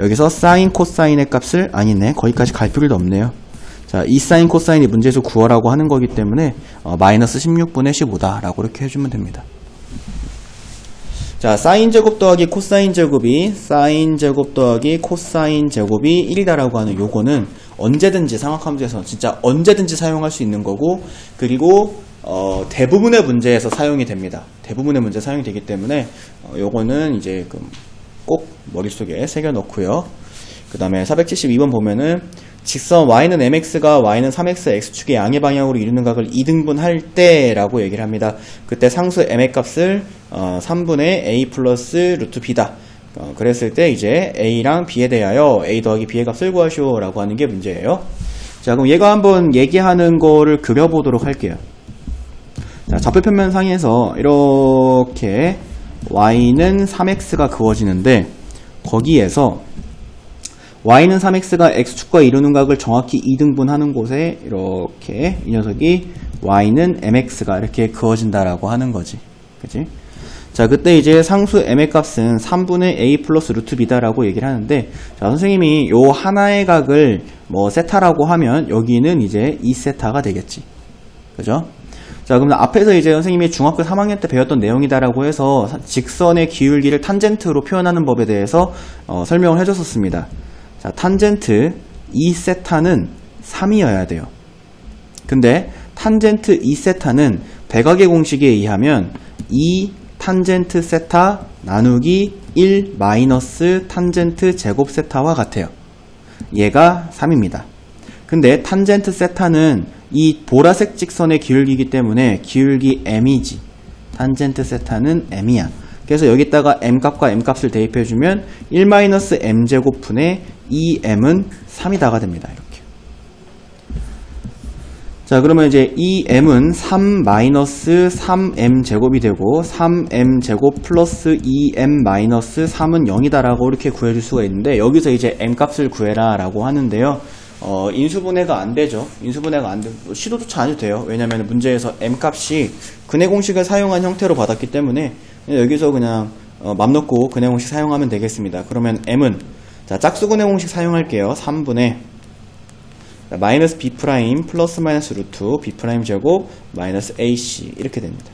여기서 사인 코사인의 값을, 아니네, 거기까지 갈 필요도 없네요. 자, 2 사인 코사인이 문제에서 구하라고 하는 거기 때문에 마이너스 16분의 15다 라고 이렇게 해주면 됩니다. 자, 사인 제곱 더하기 코사인 제곱이 사인 제곱 더하기 코사인 제곱이 1이다 라고 하는 요거는 언제든지 삼각함수에서 진짜 언제든지 사용할 수 있는 거고, 그리고 대부분의 문제에서 사용이 됩니다. 대부분의 문제 사용이 되기 때문에 요거는 이제 꼭 머릿속에 새겨 넣고요. 그 다음에 472번 보면은 직선 y는 mx가 y는 3x x축의 양의 방향으로 이루는 각을 2등분 할 때 라고 얘기를 합니다. 그때 상수 m의 값을 3분의 a 플러스 루트 b다. 그랬을 때 이제 a랑 b에 대하여 a 더하기 b의 값을 구하시오 라고 하는 게 문제예요. 자, 그럼 얘가 한번 얘기하는 거를 그려보도록 할게요. 자, 좌표평면상에서 이렇게 y는 3x가 그어지는데, 거기에서 y는 3x가 x축과 이루는 각을 정확히 2등분하는 곳에 이렇게 이 녀석이 y는 mx가 이렇게 그어진다라고 하는 거지. 그치? 자, 그때 이제 상수 m의 값은 3분의 a 플러스 루트 b다라고 얘기를 하는데, 자, 선생님이 요 하나의 각을 뭐 세타라고 하면 여기는 이제 2세타가 되겠지. 그죠? 자, 그럼 앞에서 이제 선생님이 중학교 3학년 때 배웠던 내용이다라고 해서 직선의 기울기를 탄젠트로 표현하는 법에 대해서 설명을 해줬었습니다. 자, 탄젠트 2세타는 3이어야 돼요. 근데 탄젠트 2세타는 백악의 공식에 의하면 2 탄젠트 세타 나누기 1 마이너스 탄젠트 제곱 세타와 같아요. 얘가 3입니다. 근데 탄젠트 세타는 이 보라색 직선의 기울기이기 때문에 기울기 m이지. 탄젠트 세타는 m이야. 그래서 여기다가 m값과 m값을 대입해주면 1-m제곱분의 2m은 3이다가 됩니다. 이렇게. 자, 그러면 이제 이 m은 3-3m제곱이 되고 3m제곱 플러스 2m-3은 0이다라고 이렇게 구해줄 수가 있는데, 여기서 이제 m값을 구해라 라고 하는데요. 인수분해가 안 되죠. 인수분해가 안 되고 시도조차 안 해도 돼요. 왜냐면 문제에서 m값이 근해 공식을 사용한 형태로 받았기 때문에 여기서 그냥 맘 놓고 근해 공식 사용하면 되겠습니다. 그러면 m은 자 짝수 근해 공식 사용할게요. 3분의 마이너스 b 프라임 플러스 마이너스 루트 b 프라임 제곱 마이너스 ac 이렇게 됩니다.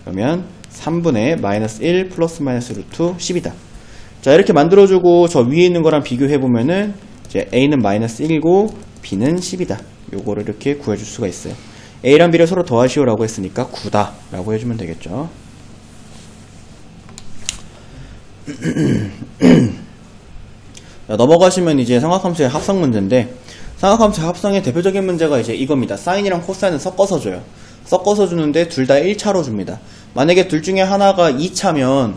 그러면 3분의 마이너스 1 플러스 마이너스 루트 10이다. 자 이렇게 만들어주고 저 위에 있는 거랑 비교해보면은 이제 a는 마이너스 1이고 b는 10이다. 요거를 이렇게 구해줄 수가 있어요. a랑 b를 서로 더하시오라고 했으니까 9다 라고 해주면 되겠죠. 자, 넘어가시면 이제 삼각함수의 합성 문제인데 삼각함수의 합성의 대표적인 문제가 이제 이겁니다. 사인이랑 코사인을 섞어서 줘요. 섞어서 주는데 둘 다 1차로 줍니다. 만약에 둘 중에 하나가 2차면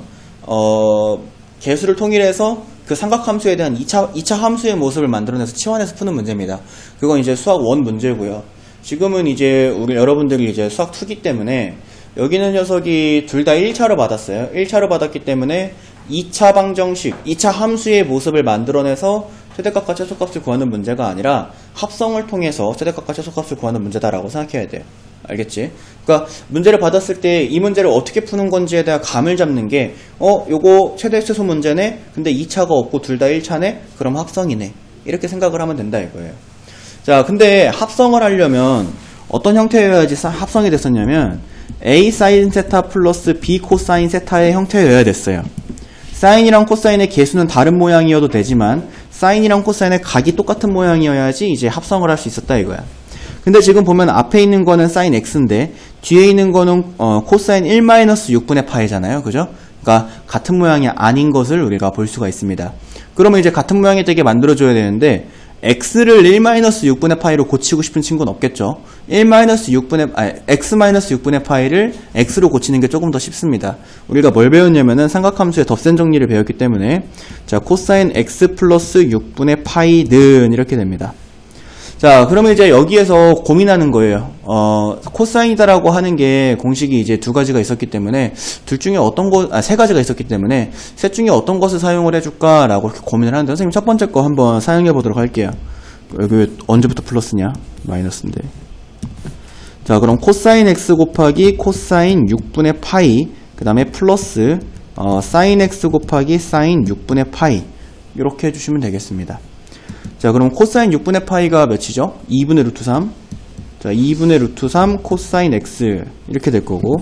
개수를 통일해서 그 삼각함수에 대한 2차 함수의 모습을 만들어내서 치환해서 푸는 문제입니다. 그건 이제 수학 1 문제고요. 지금은 이제 우리 여러분들이 이제 수학 2기 때문에 여기 있는 녀석이 둘 다 1차로 받았어요. 1차로 받았기 때문에 2차 방정식, 2차 함수의 모습을 만들어내서 최대값과 최소값을 구하는 문제가 아니라 합성을 통해서 최대값과 최소값을 구하는 문제다라고 생각해야 돼요. 알겠지? 그러니까 문제를 받았을 때 이 문제를 어떻게 푸는 건지에 대한 감을 잡는 게 요거 최대 최소 문제네? 근데 2차가 없고 둘 다 1차네? 그럼 합성이네. 이렇게 생각을 하면 된다 이거예요. 자, 근데 합성을 하려면 어떤 형태여야지 합성이 됐었냐면 A 사인 세타 플러스 B 코사인 세타의 형태여야 됐어요. 사인이랑 코사인의 개수는 다른 모양이어도 되지만 사인이랑 코사인의 각이 똑같은 모양이어야지 이제 합성을 할 수 있었다 이거야. 근데 지금 보면 앞에 있는 거는 사인 x인데 뒤에 있는 거는 코사인 1-6분의 파이잖아요. 그죠? 그러니까 같은 모양이 아닌 것을 우리가 볼 수가 있습니다. 그러면 이제 같은 모양이 되게 만들어줘야 되는데 x를 1-6분의 파이로 고치고 싶은 친구는 없겠죠. x-6분의 파이를 x로 고치는 게 조금 더 쉽습니다. 우리가 뭘 배웠냐면은 삼각함수의 덧셈 정리를 배웠기 때문에 자 코사인 x 플러스 6분의 파이는 이렇게 됩니다. 자 그러면 이제 여기에서 고민하는 거예요. 코사인이다라고 하는 게 공식이 이제 두 가지가 있었기 때문에 둘 중에 세 가지가 있었기 때문에 셋 중에 어떤 것을 사용을 해줄까라고 이렇게 고민을 하는데 선생님 첫 번째 거 한번 사용해 보도록 할게요. 여기 왜 언제부터 플러스냐? 마이너스인데. 자 그럼 코사인 x 곱하기 코사인 6분의 파이 그 다음에 플러스 사인 x 곱하기 사인 6분의 파이 이렇게 해주시면 되겠습니다. 자 그럼 코사인 6분의 파이가 몇이죠? 2분의 루트 3. 자 2분의 루트 3 코사인 x 이렇게 될 거고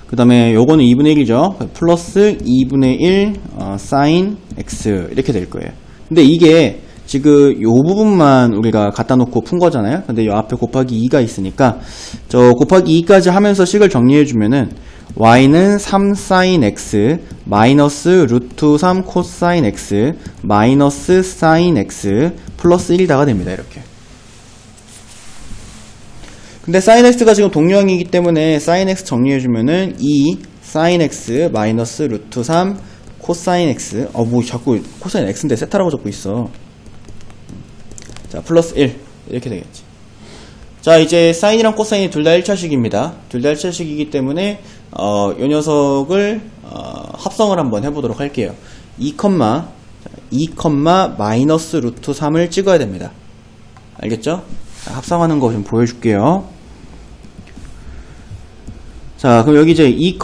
그 다음에 요거는 2분의 1이죠. 플러스 2분의 1 사인 x 이렇게 될 거예요. 근데 이게 지금 요 부분만 우리가 갖다 놓고 푼 거잖아요. 근데 요 앞에 곱하기 2가 있으니까 저 곱하기 2까지 하면서 식을 정리해 주면은 y는 3 사인 x 마이너스 루트 3 코사인 x 마이너스 사인 x 플러스 1이다가 됩니다. 이렇게. 근데 사인 x가 지금 동류항이기 때문에 사인 x 정리해주면은 2 사인 x 마이너스 루트 3 코사인 x 뭐 자꾸 코사인 x인데 세타라고 적고 있어. 자 플러스 1 이렇게 되겠지. 자 이제 사인이랑 코사인이 둘 다 1차식입니다. 둘 다 1차식이기 때문에 요 녀석을 합성을 한번 해보도록 할게요. 2, 마이너스 루트 3을 찍어야 됩니다. 알겠죠? 자, 합성하는 거 좀 보여줄게요. 자 그럼 여기 이제 2,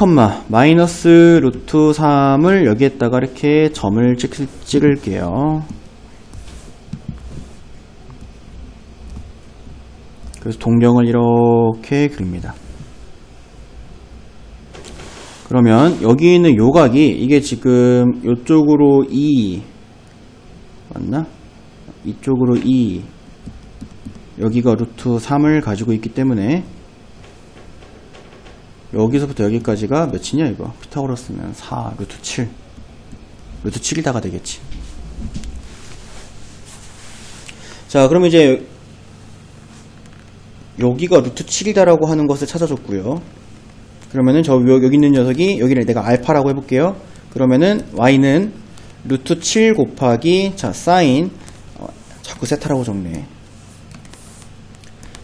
마이너스 루트 3을 여기에다가 이렇게 점을 찍을게요. 그래서 동경을 이렇게 그립니다. 그러면 여기 있는 요각이 이게 지금 요쪽으로 2 맞나? 이쪽으로 2 여기가 루트 3을 가지고 있기 때문에 여기서부터 여기까지가 몇이냐 이거 피타고라스면 4 루트 7 루트 7이다가 되겠지. 자 그럼 이제 여기가 루트 7이다라고 하는 것을 찾아줬고요. 그러면은 저 여기 있는 녀석이 여기를 내가 알파라고 해볼게요. 그러면은 y는 루트 7 곱하기 자 사인 자꾸 세타라고 적네.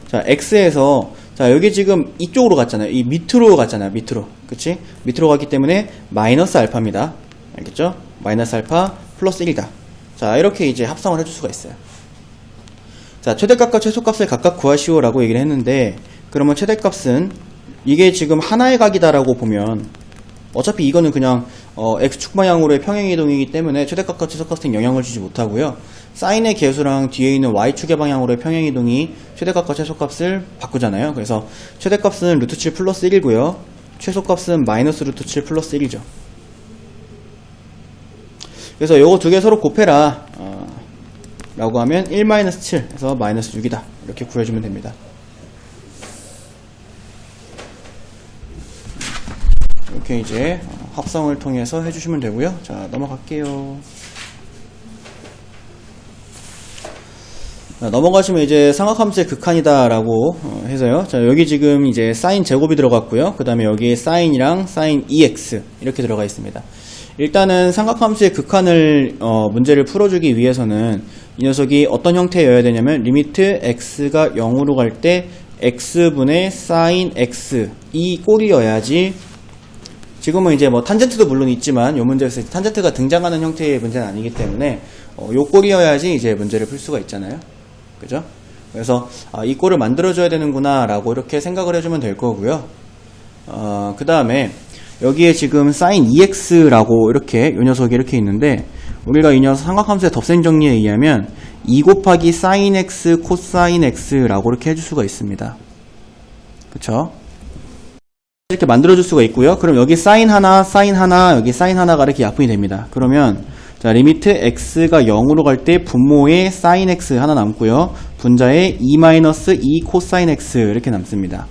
자 x에서 자 여기 지금 이쪽으로 갔잖아요. 이 밑으로 갔잖아요. 밑으로 그치? 밑으로 갔기 때문에 마이너스 알파입니다. 알겠죠? 마이너스 알파 플러스 1이다. 자 이렇게 이제 합성을 해줄 수가 있어요. 자 최대값과 최소값을 각각 구하시오 라고 얘기를 했는데 그러면 최대값은 이게 지금 하나의 각이다라고 보면 어차피 이거는 그냥 x축 방향으로의 평행이동이기 때문에 최대값과 최소값은 영향을 주지 못하고요. 사인의 개수랑 뒤에 있는 y축의 방향으로의 평행이동이 최대값과 최소값을 바꾸잖아요. 그래서 최대값은 루트 7 플러스 1이고요. 최소값은 마이너스 루트 7 플러스 1이죠. 그래서 요거 두 개 서로 곱해라 라고 하면 1-7 해서 마이너스 6이다 이렇게 구해주면 됩니다. 이렇게 이제 합성을 통해서 해주시면 되고요. 자, 넘어갈게요. 자, 넘어가시면 이제 삼각함수의 극한이다 라고 해서요. 자, 여기 지금 이제 사인 제곱이 들어갔고요. 그 다음에 여기에 사인이랑 사인 2x 이렇게 들어가 있습니다. 일단은 삼각함수의 극한을 문제를 풀어주기 위해서는 이 녀석이 어떤 형태여야 되냐면 리미트 x가 0으로 갈 때 x분의 사인 x 이 꼴이어야지. 지금은 이제 뭐 탄젠트도 물론 있지만 이 문제에서 탄젠트가 등장하는 형태의 문제는 아니기 때문에 요 꼴이어야지 이제 문제를 풀 수가 있잖아요. 그죠? 그래서 이 꼴을 만들어줘야 되는구나 라고 이렇게 생각을 해주면 될 거고요. 그 다음에 여기에 지금 sin 2x라고 이렇게 요 녀석이 이렇게 있는데 우리가 이 녀석 삼각함수의 덥셈 정리에 의하면 2 곱하기 sin x 코사인 x라고 이렇게 해줄 수가 있습니다. 그쵸? 이렇게 만들어줄 수가 있고요. 그럼 여기 사인 하나, 여기 사인 하나가 이렇게 약분이 됩니다. 그러면 자 리미트 x가 0으로 갈 때 분모에 사인 x 하나 남고요. 분자에 2-2 코사인 x 이렇게 남습니다.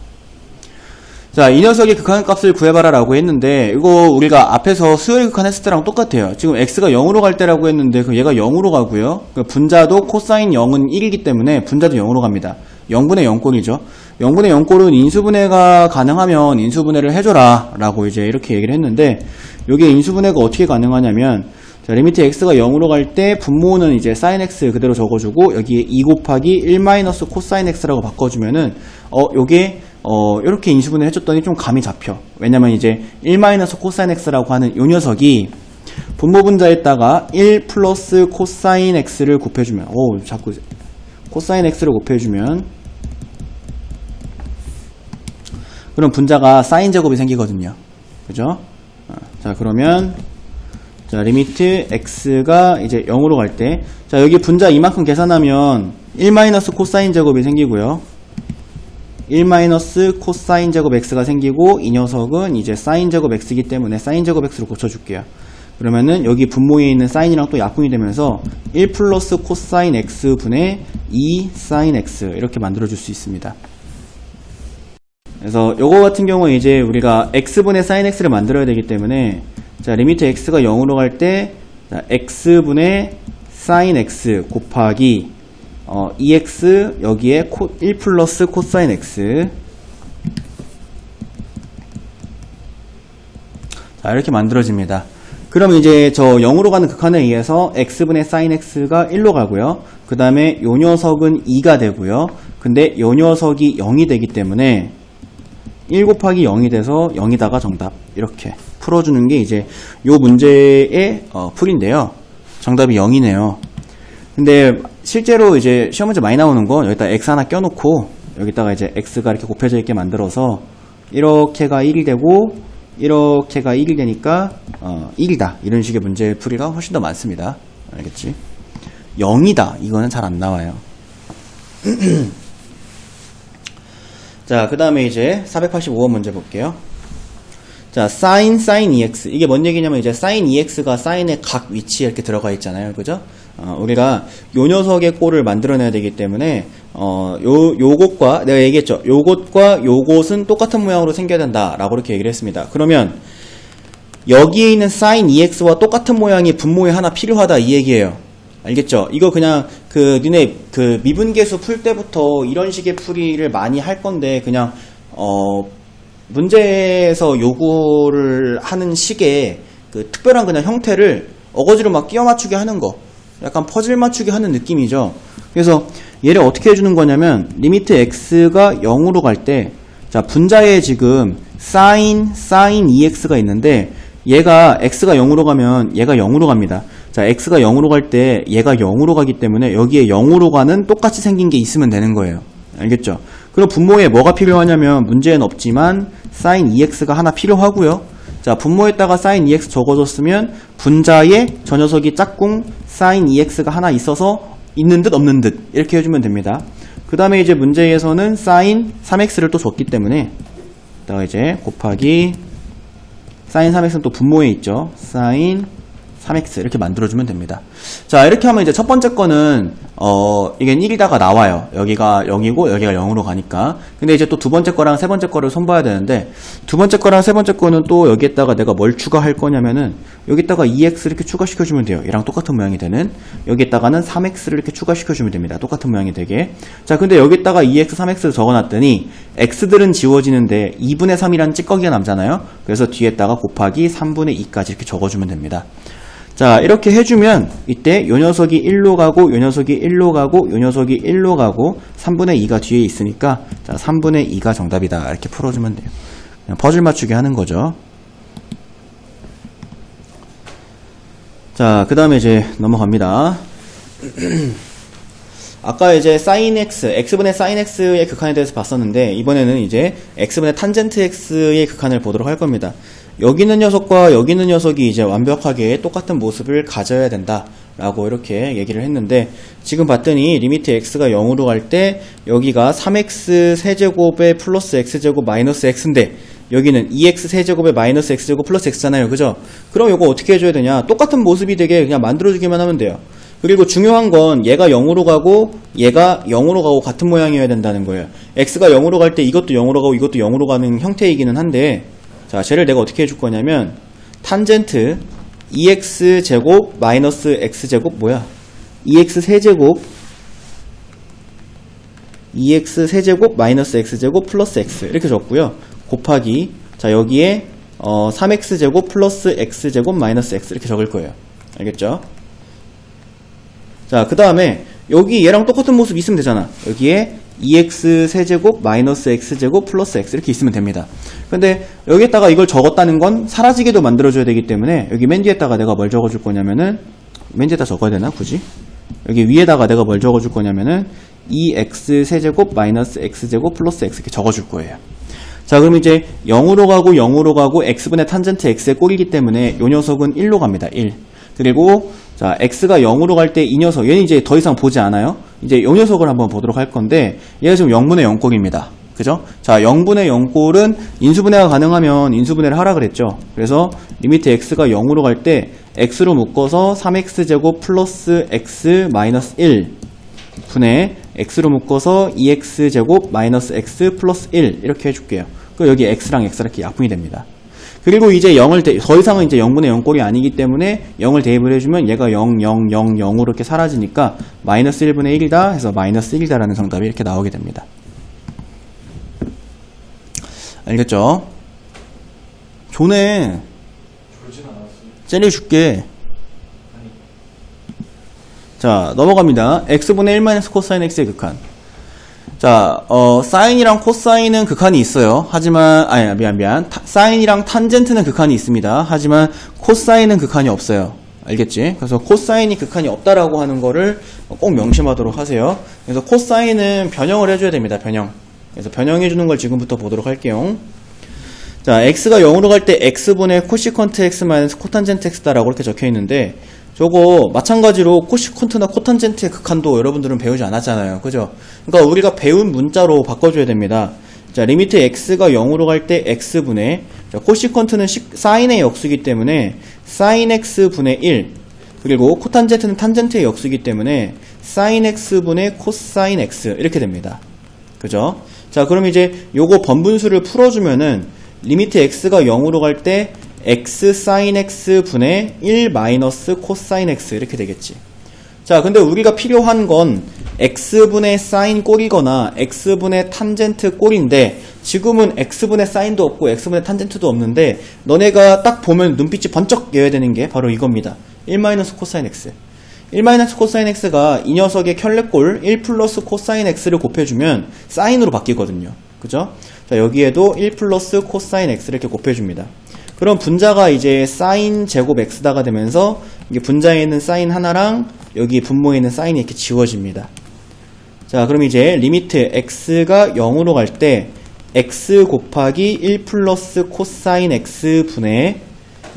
자, 이 녀석의 극한값을 구해봐라 라고 했는데 이거 우리가 앞에서 수열 극한 했을 때랑 똑같아요. 지금 x가 0으로 갈 때라고 했는데 그럼 얘가 0으로 가고요. 분자도 코사인 0은 1이기 때문에 분자도 0으로 갑니다. 0분의 0꼴이죠. 0분의 0꼴은 인수분해가 가능하면 인수분해를 해줘라 라고 이제 이렇게 얘기를 했는데 여기에 인수분해가 어떻게 가능하냐면 자, 리미트 x가 0으로 갈 때 분모는 이제 sin x 그대로 적어주고 여기에 2 곱하기 1- 코사인 x라고 바꿔주면은 요게 이렇게 인수분해 해줬더니 좀 감이 잡혀. 왜냐면 이제 1- 코사인 x라고 하는 요 녀석이 분모 분자에다가 1 플러스 코사인 x를 곱해주면 자꾸 코사인 x를 곱해주면 그럼 분자가 사인 제곱이 생기거든요. 그죠? 자, 그러면 자, 리미트 x가 이제 0으로 갈 때 자, 여기 분자 이만큼 계산하면 1- 코사인 제곱이 생기고요. 1- 코사인 제곱 x가 생기고 이 녀석은 이제 사인 제곱 x이기 때문에 사인 제곱 x로 고쳐줄게요. 그러면은 여기 분모에 있는 사인이랑 또 약분이 되면서 1 플러스 코사인 x 분의 2 사인 x 이렇게 만들어줄 수 있습니다. 그래서 요거 같은 경우에 이제 우리가 x분의 사인 x를 만들어야 되기 때문에 자 리미트 x가 0으로 갈 때 x분의 사인 x 곱하기 2x 여기에 1 플러스 코사인 x 자 이렇게 만들어집니다. 그럼 이제 저 0으로 가는 극한에 의해서 x분의 sin x가 1로 가고요. 그 다음에 요 녀석은 2가 되고요. 근데 요 녀석이 0이 되기 때문에 1 곱하기 0이 돼서 0이다가 정답 이렇게 풀어주는 게 이제 요 문제의 풀인데요. 정답이 0이네요. 근데 실제로 이제 시험 문제 많이 나오는 건 여기다 x 하나 껴놓고 여기다가 이제 x가 이렇게 곱해져 있게 만들어서 이렇게가 1이 되고 이렇게가 1이 되니까 1이다 이런 식의 문제 풀이가 훨씬 더 많습니다. 알겠지? 0이다 이거는 잘 안 나와요. 자, 그 다음에 이제 485번 문제 볼게요. 자, sin 2x. 이게 뭔 얘기냐면 이제 sin 2x가 sin의 각 위치에 이렇게 들어가 있잖아요. 그죠? 우리가 요 녀석의 꼴을 만들어내야 되기 때문에, 요것과, 내가 얘기했죠. 요것과 요것은 똑같은 모양으로 생겨야 된다. 라고 이렇게 얘기를 했습니다. 그러면, 여기에 있는 sin 2x와 똑같은 모양이 분모에 하나 필요하다. 이 얘기예요. 알겠죠? 이거 그냥 니네 미분계수 풀 때부터 이런 식의 풀이를 많이 할 건데 그냥 문제에서 요구를 하는 식의 특별한 그냥 형태를 어거지로 막 끼워 맞추게 하는 거, 약간 퍼즐 맞추게 하는 느낌이죠. 그래서 얘를 어떻게 해주는 거냐면 리미트 x가 0으로 갈 때 자 분자에 지금 sin 2x가 있는데 얘가 x가 0으로 가면 얘가 0으로 갑니다. 자, x가 0으로 갈 때 얘가 0으로 가기 때문에 여기에 0으로 가는 똑같이 생긴 게 있으면 되는 거예요. 알겠죠? 그럼 분모에 뭐가 필요하냐면 문제는 없지만 sin 2x가 하나 필요하고요. 자, 분모에다가 sin 2x 적어줬으면 분자에 저 녀석이 짝꿍 sin 2x가 하나 있어서 있는 듯 없는 듯 이렇게 해주면 됩니다. 그 다음에 이제 문제에서는 sin 3x를 또 줬기 때문에 이따가 이제 곱하기 sin 3x는 또 분모에 있죠. sin 3x 이렇게 만들어주면 됩니다. 자, 이렇게 하면 이제 첫 번째 거는 이게 1이다가 나와요. 여기가 0이고 여기가 0으로 가니까. 근데 이제 또 두 번째 거랑 세 번째 거를 손봐야 되는데, 두 번째 거랑 세 번째 거는 또 여기에다가 내가 뭘 추가할 거냐면은 여기다가 2x 이렇게 추가시켜주면 돼요. 얘랑 똑같은 모양이 되는. 여기에다가는 3x를 이렇게 추가시켜주면 됩니다. 똑같은 모양이 되게. 자, 근데 여기다가 2x, 3x를 적어놨더니 x들은 지워지는데 2분의 3이라는 찌꺼기가 남잖아요. 그래서 뒤에다가 곱하기 3분의 2까지 이렇게 적어주면 됩니다. 자, 이렇게 해주면 이때 요 녀석이 1로 가고 요 녀석이 1로 가고 요 녀석이 1로 가고 3분의 2가 뒤에 있으니까 자, 3분의 2가 정답이다 이렇게 풀어주면 돼요. 그냥 퍼즐 맞추기 하는 거죠. 자, 그 다음에 이제 넘어갑니다. 아까 이제 sin x, x분의 sin x의 극한에 대해서 봤었는데 이번에는 이제 x분의 탄젠트 x의 극한을 보도록 할 겁니다. 여기 있는 녀석과 여기 있는 녀석이 이제 완벽하게 똑같은 모습을 가져야 된다 라고 이렇게 얘기를 했는데, 지금 봤더니 리미트 x가 0으로 갈 때 여기가 3x 세제곱에 플러스 x제곱 마이너스 x인데 여기는 2x 세제곱에 마이너스 x제곱 플러스 x잖아요. 그죠? 그럼 이거 어떻게 해줘야 되냐? 똑같은 모습이 되게 그냥 만들어주기만 하면 돼요. 그리고 중요한 건 얘가 0으로 가고 얘가 0으로 가고 같은 모양이어야 된다는 거예요. x가 0으로 갈 때 이것도 0으로 가고 이것도 0으로 가는 형태이기는 한데, 자, 쟤를 내가 어떻게 해줄 거냐면 탄젠트 2x 제곱 마이너스 x 제곱 뭐야? 2x 세제곱 마이너스 x 제곱 플러스 x 이렇게 적고요. 곱하기 자, 여기에 3x 제곱 플러스 x 제곱 마이너스 x 이렇게 적을 거예요. 알겠죠? 자, 그 다음에 여기 얘랑 똑같은 모습 있으면 되잖아. 여기에 2x 세제곱 마이너스 x제곱 플러스 x 이렇게 있으면 됩니다. 근데 여기에다가 이걸 적었다는 건 사라지게도 만들어줘야 되기 때문에 여기 맨 뒤에다가 내가 뭘 적어줄 거냐면은, 맨 뒤에다 적어야 되나 굳이? 여기 위에다가 내가 뭘 적어줄 거냐면은 2x 세제곱 마이너스 x제곱 플러스 x 이렇게 적어줄 거예요. 자, 그럼 이제 0으로 가고 0으로 가고 x분의 탄젠트 x의 꼴이기 때문에 요 녀석은 1로 갑니다. 1. 그리고 자, x가 0으로 갈 때 이 녀석, 얘는 이제 더 이상 보지 않아요. 이제 요 녀석을 한번 보도록 할 건데 얘가 지금 0분의 0꼴입니다. 그죠? 자, 0분의 0꼴은 인수분해가 가능하면 인수분해를 하라 그랬죠. 그래서 리미트 x가 0으로 갈 때 x로 묶어서 3x제곱 플러스 x 마이너스 1 분의 x로 묶어서 2x제곱 마이너스 x 플러스 1 이렇게 해줄게요. 그리고 여기 x랑 x랑 이렇게 약분이 됩니다. 그리고 이제 0을 더 이상은 이제 0분의 0꼴이 아니기 때문에 0을 대입을 해주면 얘가 0, 0, 0, 0으로 이렇게 사라지니까 마이너스 1분의 1이다 해서 마이너스 1이다라는 정답이 이렇게 나오게 됩니다. 알겠죠? 좋네. 젤리 줄게. 자, 넘어갑니다. x분의 1 마이너스 코사인 x의 극한. 자, 사인이랑 코사인은 극한이 있어요. 하지만, 미안. 사인이랑 탄젠트는 극한이 있습니다. 하지만, 코사인은 극한이 없어요. 알겠지? 그래서 코사인이 극한이 없다라고 하는 거를 꼭 명심하도록 하세요. 그래서 코사인은 변형을 해줘야 됩니다. 변형. 그래서 변형해주는 걸 지금부터 보도록 할게요. 자, x가 0으로 갈 때 x분의 코시컨트 x 마이너스 코탄젠트 x다라고 이렇게 적혀 있는데, 저거 마찬가지로 코시컨트나 코탄젠트의 극한도 여러분들은 배우지 않았잖아요. 그죠? 그러니까 우리가 배운 문자로 바꿔줘야 됩니다. 자, 리미트 x가 0으로 갈 때 x분의, 자, 코시컨트는 사인의 역수이기 때문에 sin x분의 1, 그리고 코탄젠트는 탄젠트의 역수이기 때문에 sin x분의 코사인 x 이렇게 됩니다. 그죠? 자, 그럼 이제 요거 번분수를 풀어주면은 리미트 x가 0으로 갈 때 x sin x 분의 1 마이너스 코사인 x 이렇게 되겠지. 자, 근데 우리가 필요한 건 x분의 sin 꼴이거나 x분의 탄젠트 꼴인데 지금은 x분의 sine도 없고 x분의 탄젠트도 없는데 너네가 딱 보면 눈빛이 번쩍 여야 되는 게 바로 이겁니다. 1 마이너스 코사인 x. 1 마이너스 코사인 x가 이 녀석의 켤레꼴 1 플러스 코사인 x를 곱해주면 사인으로 바뀌거든요. 그죠? 자, 여기에도 1 플러스 코사인 x 이렇게 곱해줍니다. 그럼 분자가 이제 사인 제곱 x다가 되면서 이게 분자에 있는 사인 하나랑 여기 분모에 있는 사인이 이렇게 지워집니다. 자, 그럼 이제 리미트 x가 0으로 갈 때 x 곱하기 1 플러스 코사인 x 분의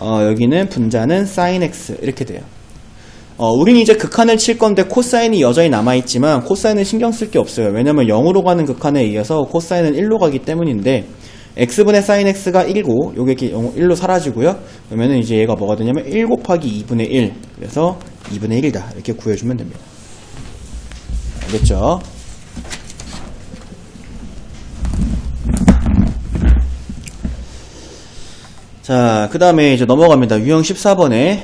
여기는 분자는 사인 x 이렇게 돼요. 우린 이제 극한을 칠 건데 코사인이 여전히 남아있지만 코사인은 신경 쓸 게 없어요. 왜냐면 0으로 가는 극한에 의해서 코사인은 1로 가기 때문인데 x분의 사인 x가 1고 요게 이렇게 1로 사라지고요. 그러면은 이제 얘가 뭐가 되냐면 1 곱하기 2분의 1 그래서 2분의 1이다 이렇게 구해주면 됩니다. 알겠죠? 자, 그 다음에 이제 넘어갑니다. 유형 14번에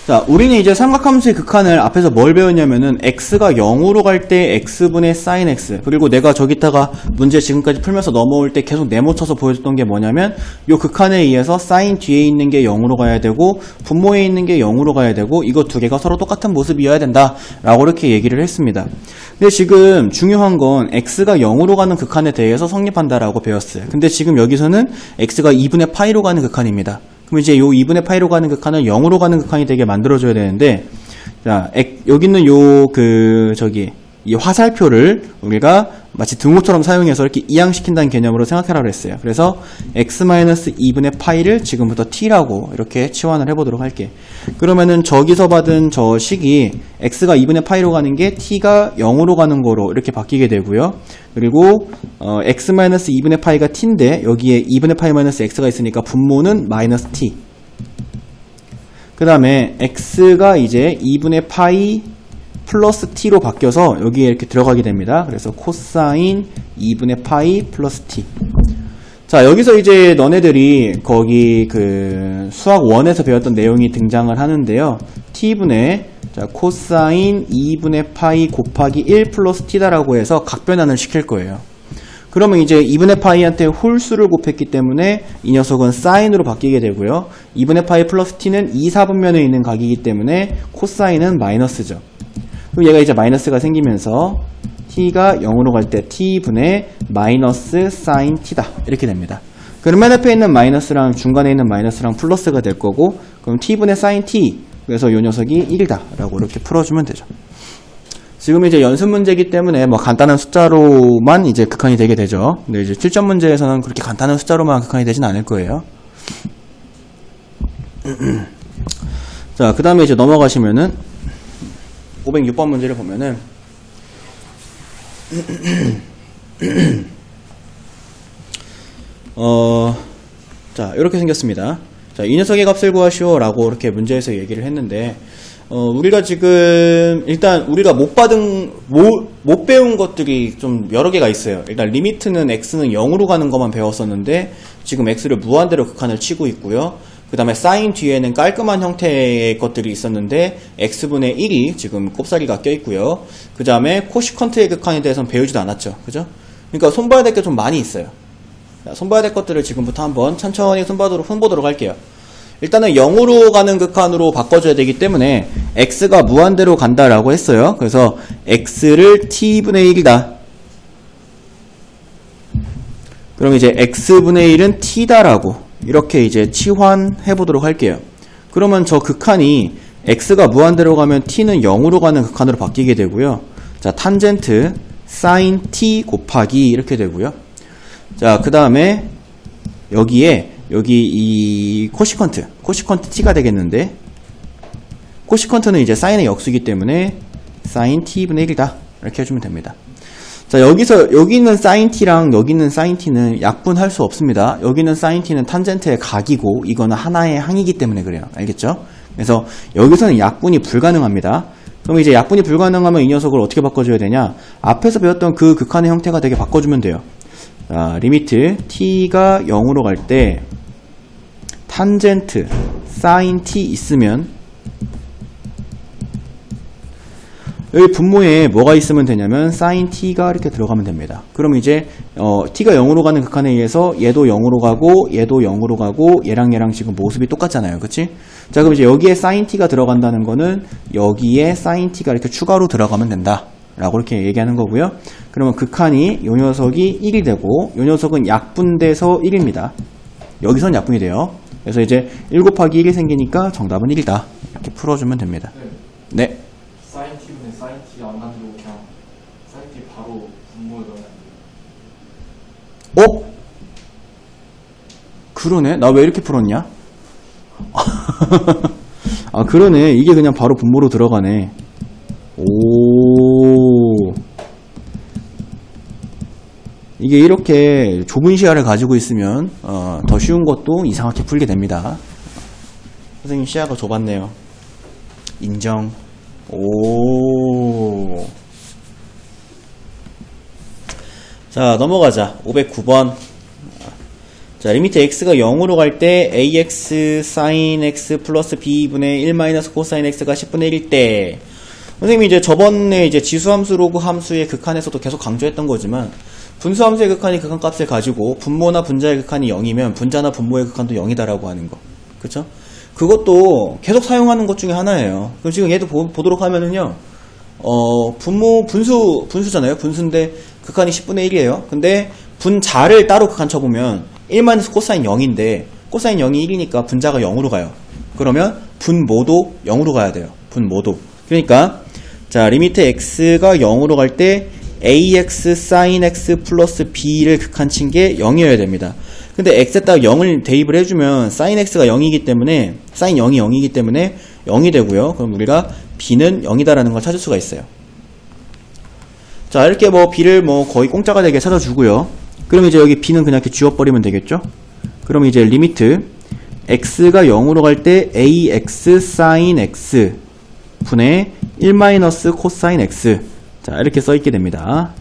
자, 우리는 이제 삼각함수의 극한을 앞에서 뭘 배웠냐면은 x가 0으로 갈 때 x분의 sin x 그리고 내가 저기다가 문제 지금까지 풀면서 넘어올 때 계속 네모쳐서 보여줬던 게 뭐냐면 요 극한에 의해서 sin 뒤에 있는 게 0으로 가야 되고 분모에 있는 게 0으로 가야 되고 이거 두 개가 서로 똑같은 모습이어야 된다 라고 이렇게 얘기를 했습니다. 근데 지금 중요한 건 x가 0으로 가는 극한에 대해서 성립한다라고 배웠어요. 근데 지금 여기서는 x가 2분의 파이로 가는 극한입니다. 그럼 이제 요 2분의 파이로 가는 극한은 0으로 가는 극한이 되게 만들어줘야 되는데, 자, 여기 있는 이 화살표를 우리가 마치 등호처럼 사용해서 이렇게 이항시킨다는 개념으로 생각하라고 그랬어요. 그래서 x-2분의 파이를 지금부터 t라고 이렇게 치환을 해보도록 할게. 그러면은 저기서 받은 저 식이 x가 2분의 파이로 가는 게 t가 0으로 가는 거로 이렇게 바뀌게 되고요. 그리고 x-2분의 파이가 t인데 여기에 2분의 파이 마이너스 x가 있으니까 분모는 마이너스 t. 그 다음에 x가 이제 2분의 파이 플러스 t로 바뀌어서 여기에 이렇게 들어가게 됩니다. 그래서 코사인 2분의 파이 플러스 t. 자, 여기서 이제 너네들이 거기 그 수학 1에서 배웠던 내용이 등장을 하는데요. t분의 코사인 2분의 파이 곱하기 1 플러스 t다라고 해서 각변환을 시킬 거예요. 그러면 이제 2분의 파이한테 홀수를 곱했기 때문에 이 녀석은 사인으로 바뀌게 되고요. 2분의 파이 플러스 t는 2, 4분면에 있는 각이기 때문에 코사인은 마이너스죠. 그럼 얘가 이제 마이너스가 생기면서 t가 0으로 갈 때 t분의 마이너스 사인 t다 이렇게 됩니다. 그럼 맨 앞에 있는 마이너스랑 중간에 있는 마이너스랑 플러스가 될 거고 그럼 t분의 사인 t 그래서 이 녀석이 1이다 라고 이렇게 풀어주면 되죠. 지금 이제 연습 문제이기 때문에 뭐 간단한 숫자로만 이제 극한이 되게 되죠. 근데 이제 7점 문제에서는 그렇게 간단한 숫자로만 극한이 되진 않을 거예요. 자, 그 다음에 이제 넘어가시면은 506번 문제를 보면은 자, 이렇게 생겼습니다. 자, 이 녀석의 값을 구하시오 라고 이렇게 문제에서 얘기를 했는데 우리가 지금 일단 우리가 못 배운 것들이 좀 여러 개가 있어요. 일단 리미트는 x는 0으로 가는 것만 배웠었는데 지금 x를 무한대로 극한을 치고 있고요. 그 다음에 사인 뒤에는 깔끔한 형태의 것들이 있었는데 x분의 1이 지금 꼽사리가 껴있고요. 그 다음에 코시컨트의 극한에 대해서는 배우지도 않았죠. 그죠? 그러니까 손봐야 될 게 좀 많이 있어요. 손봐야 될 것들을 지금부터 한번 천천히 손보도록 할게요. 일단은 0으로 가는 극한으로 바꿔줘야 되기 때문에 x가 무한대로 간다라고 했어요. 그래서 x를 t분의 1이다. 그럼 이제 x분의 1은 t다라고 이렇게 이제 치환해 보도록 할게요. 그러면 저 극한이 x가 무한대로 가면 t는 0으로 가는 극한으로 바뀌게 되고요. 자, 탄젠트 sin t 곱하기 이렇게 되고요. 자, 그 다음에 여기 이 코시컨트 t가 되겠는데 코시컨트는 이제 사인의 역수이기 때문에 sin t분의 1이다 이렇게 해주면 됩니다. 자, 여기 있는 sin t랑 여기 있는 sin t는 약분할 수 없습니다. 여기 있는 sin t는 탄젠트의 각이고 이거는 하나의 항이기 때문에 그래요. 알겠죠? 그래서 여기서는 약분이 불가능합니다. 그럼 이제 약분이 불가능하면 이 녀석을 어떻게 바꿔줘야 되냐? 앞에서 배웠던 그 극한의 형태가 되게 바꿔주면 돼요. 자, 리미트 t가 0으로 갈 때 탄젠트 sin t 있으면 여기 분모에 뭐가 있으면 되냐면 sin t가 이렇게 들어가면 됩니다. 그럼 이제 t가 0으로 가는 극한에 의해서 얘도 0으로 가고 얘도 0으로 가고 얘랑 지금 모습이 똑같잖아요. 그치? 자, 그럼 이제 여기에 sin t가 들어간다는 거는 여기에 sin t가 이렇게 추가로 들어가면 된다 라고 이렇게 얘기하는 거고요. 그러면 극한이 요 녀석이 1이 되고 요 녀석은 약분돼서 1입니다. 여기선 약분이 돼요. 그래서 이제 1 곱하기 1이 생기니까 정답은 1이다 이렇게 풀어주면 됩니다. 네. sin t분의 sin t 안 만들고 그냥 어? 그러네. 나 왜 이렇게 풀었냐? 아, 그러네. 이게 그냥 바로 분모로 들어가네. 오. 이게 이렇게 좁은 시야를 가지고 있으면 더 쉬운 것도 이상하게 풀게 됩니다. 선생님 시야가 좁았네요. 인정. 오. 자, 넘어가자. 509번. 자, 리미트 x가 0으로 갈 때 ax sin x 플러스 b분의 1 마이너스 코사인 x가 10분의 1일 때, 선생님이 이제 저번에 이제 지수함수 로그 함수의 극한에서도 계속 강조했던 거지만, 분수함수의 극한이 극한값을 가지고 분모나 분자의 극한이 0이면 분자나 분모의 극한도 0이다라고 하는 거. 그쵸? 그것도 계속 사용하는 것 중에 하나예요. 그럼 지금 얘도 보도록 하면은요, 분수잖아요. 분수인데 극한이 10분의 1이에요. 근데 분자를 따로 극한 쳐보면 1 코사인 0인데 코사인 0이 1이니까 분자가 0으로 가요. 그러면 분모도 0으로 가야 돼요. 분모도. 그러니까 자, 리미트 x가 0으로 갈 때 ax sin x 플러스 b를 극한 친 게 0이어야 됩니다. 근데 x에다가 0을 대입을 해주면 sin x가 0이기 때문에 sin 0이 0이기 때문에 0이 되고요. 그럼 우리가 b는 0이다라는 걸 찾을 수가 있어요. 자, 이렇게 뭐 b를 뭐 거의 공짜가 되게 찾아주고요. 그럼 이제 여기 b는 그냥 이렇게 지워버리면 되겠죠? 그럼 이제 리미트 x가 0으로 갈 때 ax sin x 분의 1 마이너스 코사인 x. 자, 이렇게 써있게 됩니다.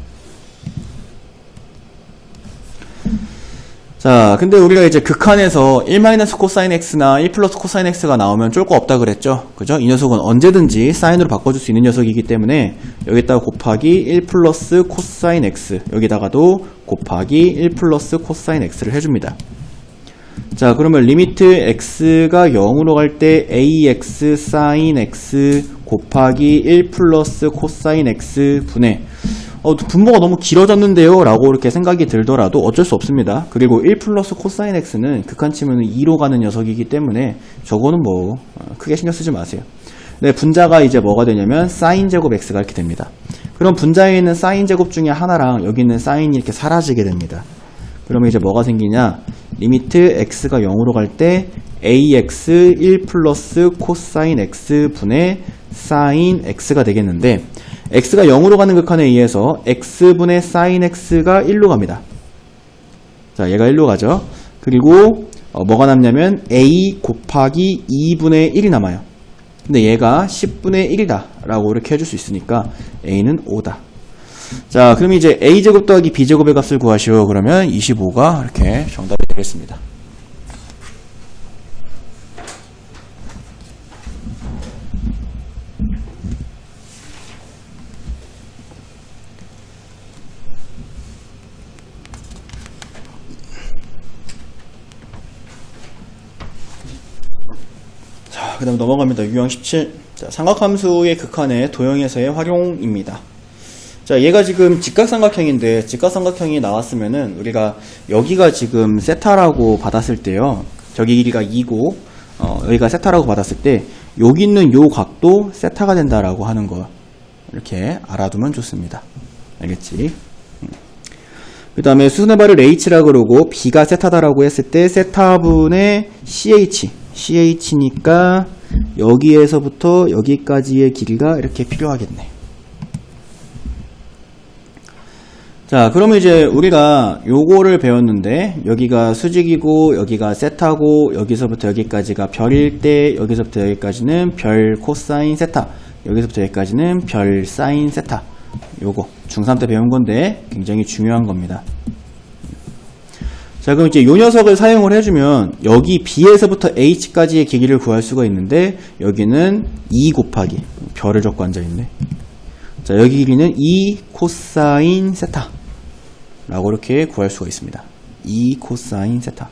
자, 근데 우리가 이제 극한에서 1 마이너스 코사인 x나 1 플러스 코사인 x가 나오면 쫄 거 없다 그랬죠? 그죠? 이 녀석은 언제든지 사인으로 바꿔줄 수 있는 녀석이기 때문에 여기다가 곱하기 1 플러스 코사인 x, 여기다가도 곱하기 1 플러스 코사인 x를 해줍니다. 자, 그러면 리미트 x가 0으로 갈 때 ax sin x 곱하기 1 플러스 코사인 x 분의 분모가 너무 길어졌는데요 라고 이렇게 생각이 들더라도 어쩔 수 없습니다. 그리고 1 플러스 코사인 x는 극한 치면 2로 가는 녀석이기 때문에 저거는 뭐 크게 신경 쓰지 마세요. 네, 분자가 이제 뭐가 되냐면 사인 제곱 x가 이렇게 됩니다. 그럼 분자에 있는 사인 제곱 중에 하나랑 여기 있는 사인이 이렇게 사라지게 됩니다. 그러면 이제 뭐가 생기냐, 리미트 x가 0으로 갈 때 ax 1 플러스 코사인 x 분의 사인 x가 되겠는데, x가 0으로 가는 극한에 의해서 x분의 sin x가 1로 갑니다. 자, 얘가 1로 가죠. 그리고 뭐가 남냐면 a 곱하기 2분의 1이 남아요. 근데 얘가 10분의 1이다 라고 이렇게 해줄 수 있으니까 a는 5다. 자, 그럼 이제 a제곱 더하기 b제곱의 값을 구하시오. 그러면 25가 이렇게 정답이 되겠습니다. 그 다음 넘어갑니다. 유형 17. 자, 삼각함수의 극한의 도형에서의 활용입니다. 자, 얘가 지금 직각삼각형인데, 직각삼각형이 나왔으면은 우리가 여기가 지금 세타라고 받았을 때요, 저기 길이가 2고 여기가 세타라고 받았을 때 여기 있는 요 각도 세타가 된다라고 하는 거 이렇게 알아두면 좋습니다. 알겠지? 그 다음에 수순의 발을 h라고 그러고 b가 세타다라고 했을 때 세타분의 ch니까 여기에서부터 여기까지의 길이가 이렇게 필요하겠네. 자, 그러면 이제 우리가 요거를 배웠는데, 여기가 수직이고 여기가 세타고 여기서부터 여기까지가 별일 때 여기서부터 여기까지는 별 코사인 세타, 여기서부터 여기까지는 별 사인 세타. 요거 중3 때 배운 건데 굉장히 중요한 겁니다. 자, 그럼 이제 요 녀석을 사용을 해주면 여기 B에서부터 H까지의 길이를 구할 수가 있는데, 여기는 2 곱하기 별을 적고 앉아있네. 자, 여기 길이는 2 코사인 세타 라고 이렇게 구할 수가 있습니다. 2 코사인 세타.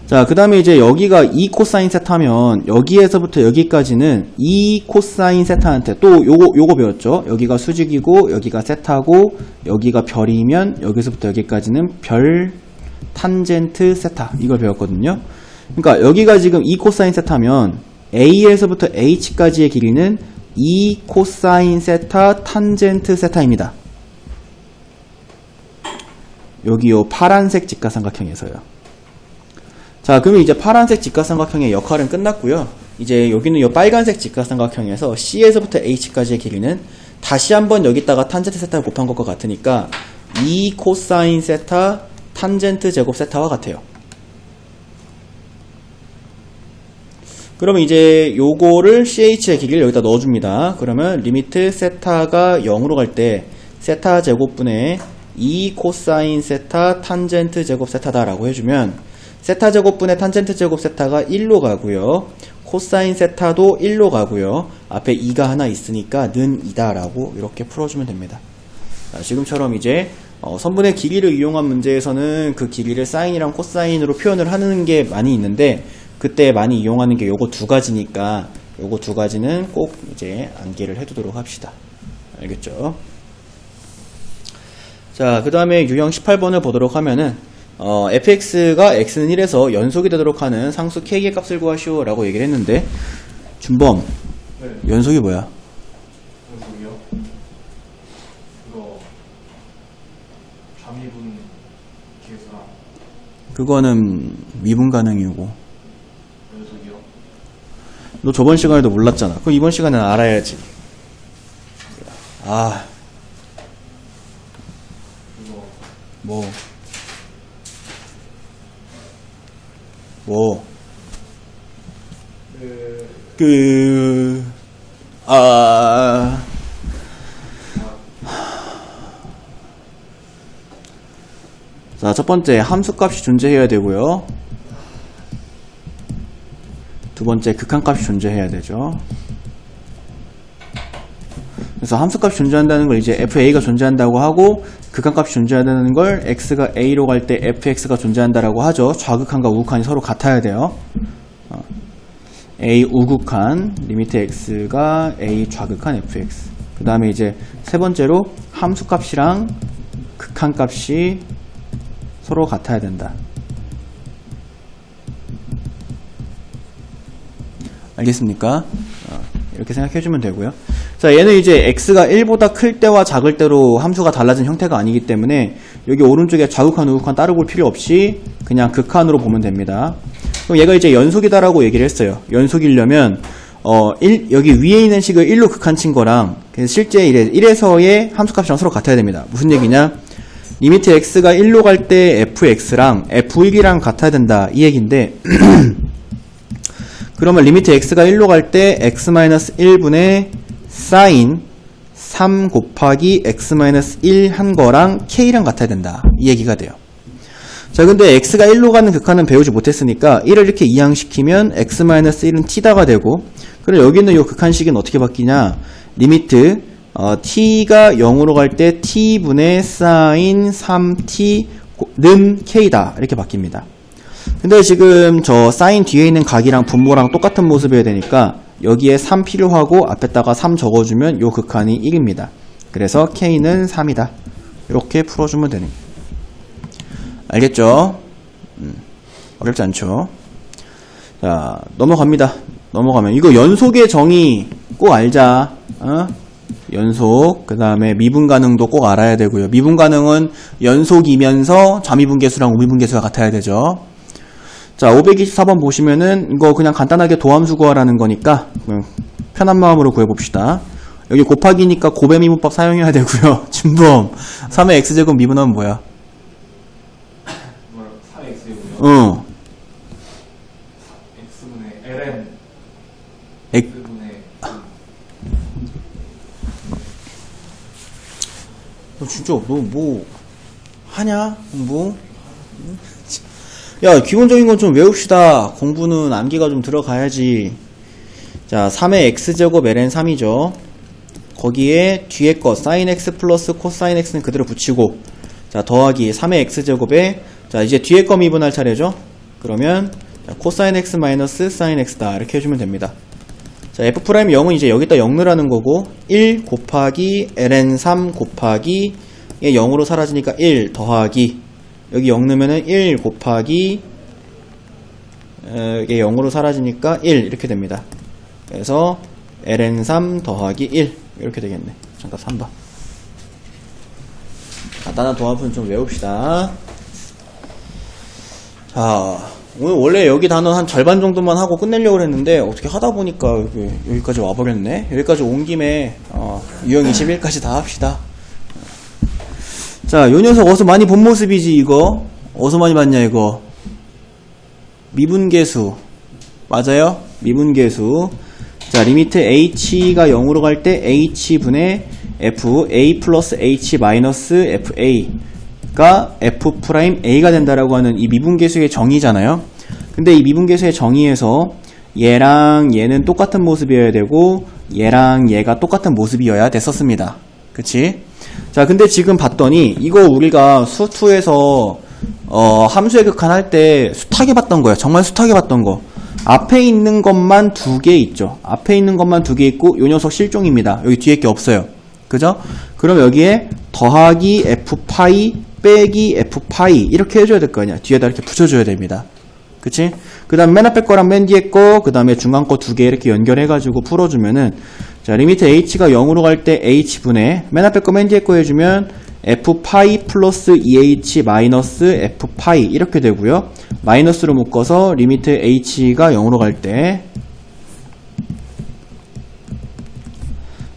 자, 그 다음에 이제 여기가 2 코사인 세타면 여기에서부터 여기까지는 2 코사인 세타한테 또 요거 배웠죠. 여기가 수직이고 여기가 세타고 여기가 별이면 여기서부터 여기까지는 별 탄젠트 세타, 이걸 배웠거든요. 그러니까 여기가 지금 2 코사인 세타면 A에서부터 H까지의 길이는 2 코사인 세타 탄젠트 세타입니다. 여기 요 파란색 직각삼각형에서요. 자, 그러면 이제 파란색 직각삼각형의 역할은 끝났고요. 이제 여기는 요 빨간색 직각삼각형에서 C에서부터 H까지의 길이는 다시 한번 여기다가 탄젠트 세타를 곱한 것과 같으니까 2 코사인 세타 탄젠트 제곱 세타와 같아요. 그러면 이제 요거를 CH의 길이를 여기다 넣어줍니다. 그러면 리미트 세타가 0으로 갈 때 세타 제곱분의 2 코사인 세타 탄젠트 제곱 세타다라고 해주면 세타 제곱분의 탄젠트 제곱 세타가 1로 가고요. 코사인 세타도 1로 가고요. 앞에 2가 하나 있으니까 는 2다라고 이렇게 풀어주면 됩니다. 자, 지금처럼 이제 선분의 길이를 이용한 문제에서는 그 길이를 사인이랑 코사인으로 표현을 하는 게 많이 있는데 그때 많이 이용하는 게 요거 두 가지니까 요거 두 가지는 꼭 이제 암기를 해두도록 합시다. 알겠죠? 자, 그 다음에 유형 18번을 보도록 하면은 fx가 x는 1에서 연속이 되도록 하는 상수 k의 값을 구하시오 라고 얘기를 했는데 준범, 네. 연속이 뭐야? 연속이요? 그거 잠이분 계수랑 그거는 미분 가능이고 연속이요? 너 저번 시간에도 몰랐잖아. 그럼 이번 시간에는 알아야지. 아, 그거 뭐 자, 첫 번째 함수값이 존재해야 되고요. 두 번째 극한값이 존재해야 되죠. 그래서 함수값이 존재한다는 걸 이제 fa가 존재한다고 하고 극한값이 존재한다는 걸 x가 a로 갈 때 fx가 존재한다라고 하죠. 좌극한과 우극한이 서로 같아야 돼요. a 우극한 리미트 x가 a 좌극한 fx. 그 다음에 이제 세 번째로 함수값이랑 극한값이 서로 같아야 된다. 알겠습니까? 이렇게 생각해주면 되고요. 자, 얘는 이제 x가 1보다 클 때와 작을 때로 함수가 달라진 형태가 아니기 때문에 여기 오른쪽에 좌극한 우극한 따로 볼 필요 없이 그냥 극한으로 보면 됩니다. 그럼 얘가 이제 연속이다라고 얘기를 했어요. 연속이려면 여기 위에 있는 식을 1로 극한친 거랑 실제 1에서의 함수값이랑 서로 같아야 됩니다. 무슨 얘기냐? 리미트 x가 1로 갈 때 fx랑 f1이랑 같아야 된다 이 얘기인데 그러면 리미트 x가 1로 갈 때 x-1분의 사인 3 곱하기 x-1 한 거랑 k랑 같아야 된다 이 얘기가 돼요. 자, 근데 x가 1로 가는 극한은 배우지 못했으니까 1을 이렇게 이항시키면 x-1은 t다가 되고 그럼 여기 있는 이 극한식은 어떻게 바뀌냐? 리미트 t가 0으로 갈 때 t분의 사인 3t 는 k다 이렇게 바뀝니다. 근데 지금 저 사인 뒤에 있는 각이랑 분모랑 똑같은 모습이어야 되니까 여기에 3 필요하고 앞에다가 3 적어주면 요 극한이 1입니다. 그래서 k는 3이다. 이렇게 풀어주면 되는 거예요. 알겠죠? 어렵지 않죠? 자, 넘어갑니다. 넘어가면 이거 연속의 정의 꼭 알자. 연속, 그 다음에 미분 가능도 꼭 알아야 되고요. 미분 가능은 연속이면서 좌미분 계수랑 우미분 계수가 같아야 되죠. 자, 524번 보시면은 이거 그냥 간단하게 도함수 구하라는 거니까 편한 마음으로 구해봅시다. 여기 곱하기니까 곱의 미분법 사용해야 되고요. 진범 3의 x제곱 미분하면 뭐야? 4x이고요. 응. x분의 ln x x분의 너 진짜 너 뭐 하냐? 공부? 야, 기본적인 건 좀 외웁시다. 공부는 암기가 좀 들어가야지. 자, 3의 x제곱 ln 3이죠. 거기에 뒤에 거 sin x 플러스 코사인 x는 그대로 붙이고 자, 더하기 3의 x제곱에 자, 이제 뒤에 거 미분할 차례죠. 그러면 자, 코사인 x 마이너스 sin x다 이렇게 해주면 됩니다. 자, f'0은 이제 여기다 0 넣으라는 거고 1 곱하기 ln 3 곱하기 얘 0으로 사라지니까 1 더하기 여기 0 넣으면은 1 곱하기 이게 0으로 사라지니까 1 이렇게 됩니다. 그래서 ln3 더하기 1 이렇게 되겠네. 잠깐 3번. 간단한 도함수는 좀 외웁시다. 자, 오늘 원래 여기 단어 한 절반 정도만 하고 끝내려고 했는데 어떻게 하다 보니까 여기까지 와버렸네. 여기까지 온 김에 유형 21까지 다 합시다. 자, 요 녀석 어디서 많이 본 모습이지 이거? 어디서 많이 봤냐 이거? 미분계수 맞아요? 미분계수. 자, 리미트 h가 0으로 갈 때 h분의 f a 플러스 h 마이너스 fa가 f 프라임 a가 된다라고 하는 이 미분계수의 정의잖아요. 근데 이 미분계수의 정의에서 얘랑 얘는 똑같은 모습이어야 되고 얘랑 얘가 똑같은 모습이어야 됐었습니다. 그치? 자, 근데 지금 봤더니 이거 우리가 수2에서 함수의 극한 할 때 숱하게 봤던 거예요. 정말 숱하게 봤던 거. 앞에 있는 것만 2개 있죠. 앞에 있는 것만 2개 있고 요 녀석 실종입니다. 여기 뒤에 게 없어요. 그죠? 그럼 여기에 더하기 f파이 빼기 f파이 이렇게 해줘야 될 거 아니야. 뒤에다 이렇게 붙여줘야 됩니다. 그치? 그 다음 맨 앞에 거랑 맨 뒤에 거, 그 다음에 중간 거 2개 이렇게 연결해가지고 풀어주면은, 자, 리미트 h가 0으로 갈 때 h분의, 맨 앞에 거 맨 뒤에 거 해주면, f파이 플러스 2h 마이너스 f파이 이렇게 되고요. 마이너스로 묶어서 리미트 h가 0으로 갈 때,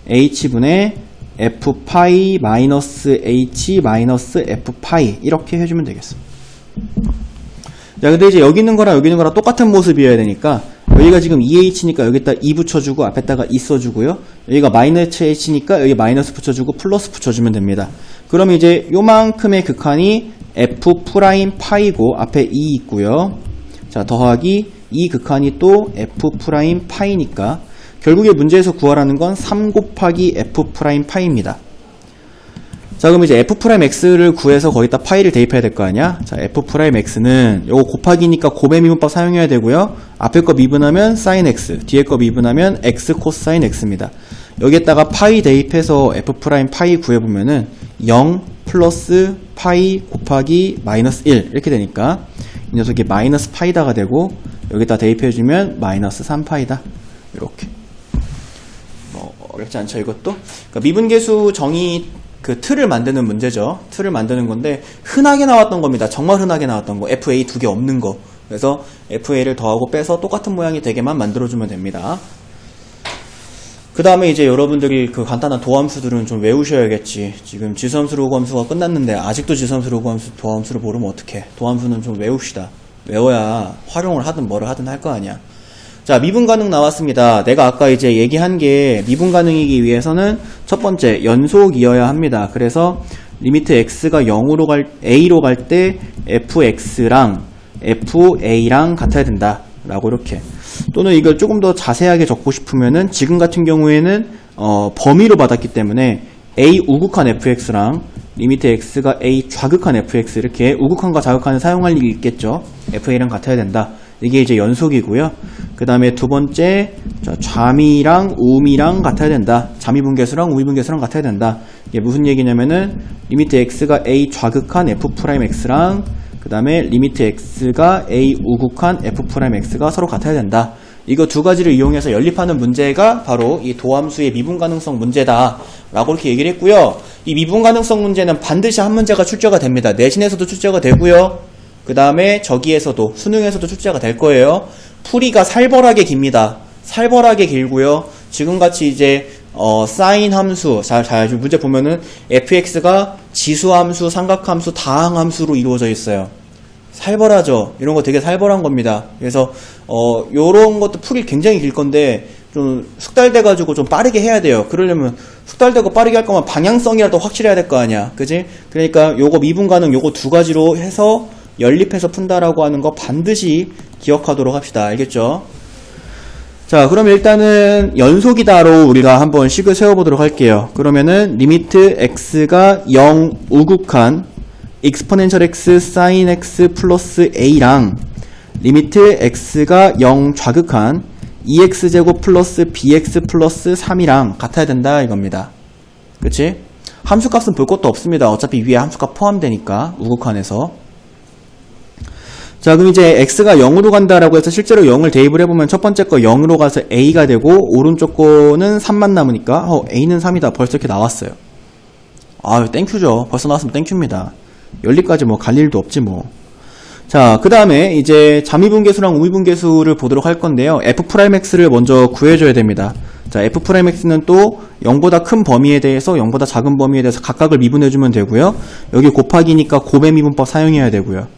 h분의 f파이 마이너스 h 마이너스 f파이 이렇게 해주면 되겠어. 자, 근데 이제 여기 있는 거랑 여기 있는 거랑 똑같은 모습이어야 되니까 여기가 지금 2h니까 여기다 2 붙여주고 앞에다가 2 써주고요. 여기가 마이너스 h니까 여기 마이너스 붙여주고 플러스 붙여주면 됩니다. 그럼 이제 요만큼의 극한이 f 프라임 파이고 앞에 2 있고요. 자, 더하기 이 극한이 또 f 프라임 파이니까 결국에 문제에서 구하라는 건 3 곱하기 f 프라임 파이입니다. 자, 그럼 이제 f 프라임 x를 구해서 거기다 파이를 대입해야 될 거 아니야? 자, f 프라임 x는 요거 곱하기니까 곱의 미분법 사용해야 되고요. 앞에 거 미분하면 sin x, 뒤에 거 미분하면 x 코사인 x입니다. 여기에다가 파이 대입해서 f 프라임 파이 구해보면은 0 플러스 파이 곱하기 마이너스 1 이렇게 되니까 이 녀석이 마이너스 파이다가 되고 여기다 대입해주면 마이너스 3파이다. 이렇게. 뭐 어렵지 않죠 이것도? 그러니까 미분계수 정의 그 틀을 만드는 문제죠. 틀을 만드는 건데 흔하게 나왔던 겁니다. 정말 흔하게 나왔던 거. FA 2개 없는 거. 그래서 FA를 더하고 빼서 똑같은 모양이 되게만 만들어주면 됩니다. 그 다음에 이제 여러분들이 그 간단한 도함수들은 좀 외우셔야겠지. 지금 지수함수 로그함수가 끝났는데 아직도 지수함수 로그함수 도함수를 모르면 어떡해. 도함수는 좀 외웁시다. 외워야 활용을 하든 뭐를 하든 할 거 아니야. 자, 미분가능 나왔습니다. 내가 아까 이제 얘기한 게 미분가능이기 위해서는 첫 번째 연속이어야 합니다. 그래서 리미트 x가 0으로 a로 갈 때 fx랑 fa랑 같아야 된다 라고 이렇게. 또는 이걸 조금 더 자세하게 적고 싶으면은 지금 같은 경우에는 범위로 받았기 때문에 a 우극한 fx랑 리미트 x가 a 좌극한 fx 이렇게 우극한과 좌극한을 사용할 일이 있겠죠. fa랑 같아야 된다. 이게 이제 연속이고요. 그 다음에 두 번째, 좌미랑 우미랑 같아야 된다. 좌미분계수랑 우미분계수랑 같아야 된다. 이게 무슨 얘기냐면은 리미트 x가 a 좌극한 f'x랑 그 다음에 리미트 x가 a 우극한 f'x가 서로 같아야 된다. 이거 두 가지를 이용해서 연립하는 문제가 바로 이 도함수의 미분가능성 문제다 라고 이렇게 얘기를 했고요. 이 미분가능성 문제는 반드시 한 문제가 출제가 됩니다. 내신에서도 출제가 되고요. 그 다음에 저기에서도 수능에서도 출제가 될 거예요. 풀이가 살벌하게 깁니다. 살벌하게 길고요. 지금같이 이제 사인 함수 잘 문제 보면은 fx가 지수함수, 삼각함수, 다항함수로 이루어져 있어요. 살벌하죠. 이런 거 되게 살벌한 겁니다. 그래서 요런 것도 풀이 굉장히 길 건데 좀 숙달돼 가지고 좀 빠르게 해야 돼요. 그러려면 숙달되고 빠르게 할 거면 방향성이라도 확실해야 될 거 아니야. 그지? 그러니까 요거 미분가능 요거 두 가지로 해서 연립해서 푼다라고 하는 거 반드시 기억하도록 합시다. 알겠죠? 자, 그럼 일단은 연속이다로 우리가 한번 식을 세워보도록 할게요. 그러면은 리미트 x가 0 우극한 exponential x sin x 플러스 a랑 리미트 x가 0 좌극한 2x제곱 플러스 bx 플러스 3이랑 같아야 된다 이겁니다. 그치? 함수값은 볼 것도 없습니다. 어차피 위에 함수값 포함되니까 우극한에서. 자, 그럼 이제 x가 0으로 간다라고 해서 실제로 0을 대입을 해보면 첫 번째 거 0으로 가서 a가 되고 오른쪽 거는 3만 남으니까 a는 3이다 벌써 이렇게 나왔어요. 아유, 땡큐죠. 벌써 나왔으면 땡큐입니다. 연립까지 뭐 갈 일도 없지 뭐. 자, 그 다음에 이제 잠미분계수랑 우미분계수를 보도록 할 건데요. F'X를 먼저 구해줘야 됩니다. 자, F'X는 또 0보다 큰 범위에 대해서 0보다 작은 범위에 대해서 각각을 미분해주면 되고요. 여기 곱하기니까 곱의 미분법 사용해야 되고요.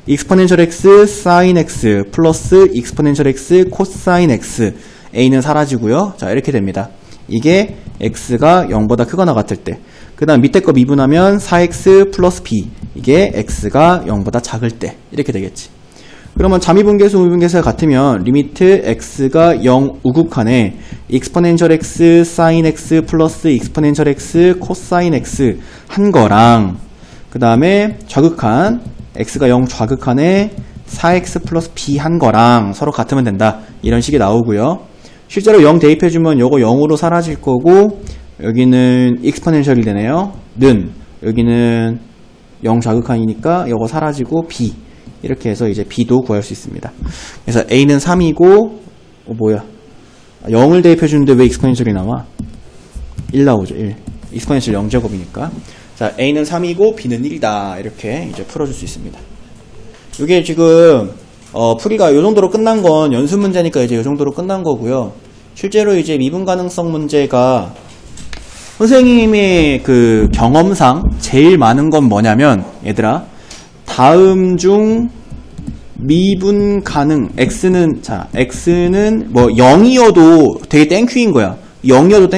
exponential x sin x 플러스 exponential x cosine x a는 사라지고요. 자, 이렇게 됩니다. 이게 x가 0보다 크거나 같을 때. 그 다음 밑에 거 미분하면 4x 플러스 b. 이게 x가 0보다 작을 때. 이렇게 되겠지. 그러면 잠미분계수, 우미분계수가 같으면 리미트 x가 0 우극한에 exponential x sin x 플러스 exponential x cosine x 한 거랑 그 다음에 좌극한 x가 0 좌극한에 4x 플러스 b 한 거랑 서로 같으면 된다. 이런 식이 나오고요. 실제로 0 대입해주면 요거 0으로 사라질 거고 여기는 exponential이 되네요. 여기는 0 좌극한이니까 요거 사라지고 b 이렇게 해서 이제 b도 구할 수 있습니다. 그래서 a는 3이고 뭐야 0을 대입해주는데 왜 exponential이 나와? 1 나오죠. 1 exponential 0제곱이니까 자 a는 3이고 b는 1이다 이렇게 이제 풀어줄 수 있습니다. 이게 지금 풀이가 요 정도로 끝난 건 연습 문제니까 이제 요 정도로 끝난 거고요. 실제로 이제 미분 가능성 문제가 선생님의 그 경험상 제일 많은 건 뭐냐면 얘들아 다음 중 미분 가능 x는 뭐 0이어도 되게 땡큐인 거야. 0이어도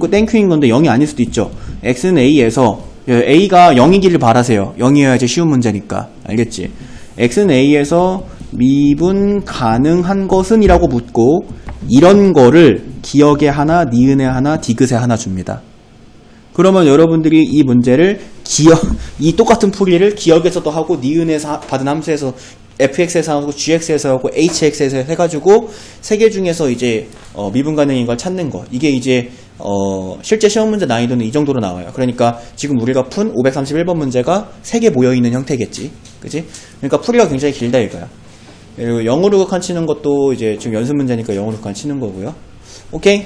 땡큐인 건데 0이 아닐 수도 있죠. x는 a에서 a가 0이기를 바라세요. 0이어야지 쉬운 문제니까. 알겠지? x는 a에서 미분 가능한 것은 이라고 묻고 이런 거를 기억에 하나, 니은에 하나, 디귿에 하나 줍니다. 그러면 여러분들이 이 문제를 이 똑같은 풀이를 기억에서도 하고 니은에서 받은 함수에서 fx에서 하고 gx에서 하고 hx에서 해가지고 세 개 중에서 이제 미분 가능인 걸 찾는 거. 이게 이제 실제 시험 문제 난이도는 이 정도로 나와요. 그러니까 지금 우리가 푼 531번 문제가 3개 모여있는 형태겠지. 그치? 그러니까 풀이가 굉장히 길다 이거야. 그리고 0으로 극한 치는 것도 이제 지금 연습 문제니까 0으로 극한 치는 거고요. 오케이?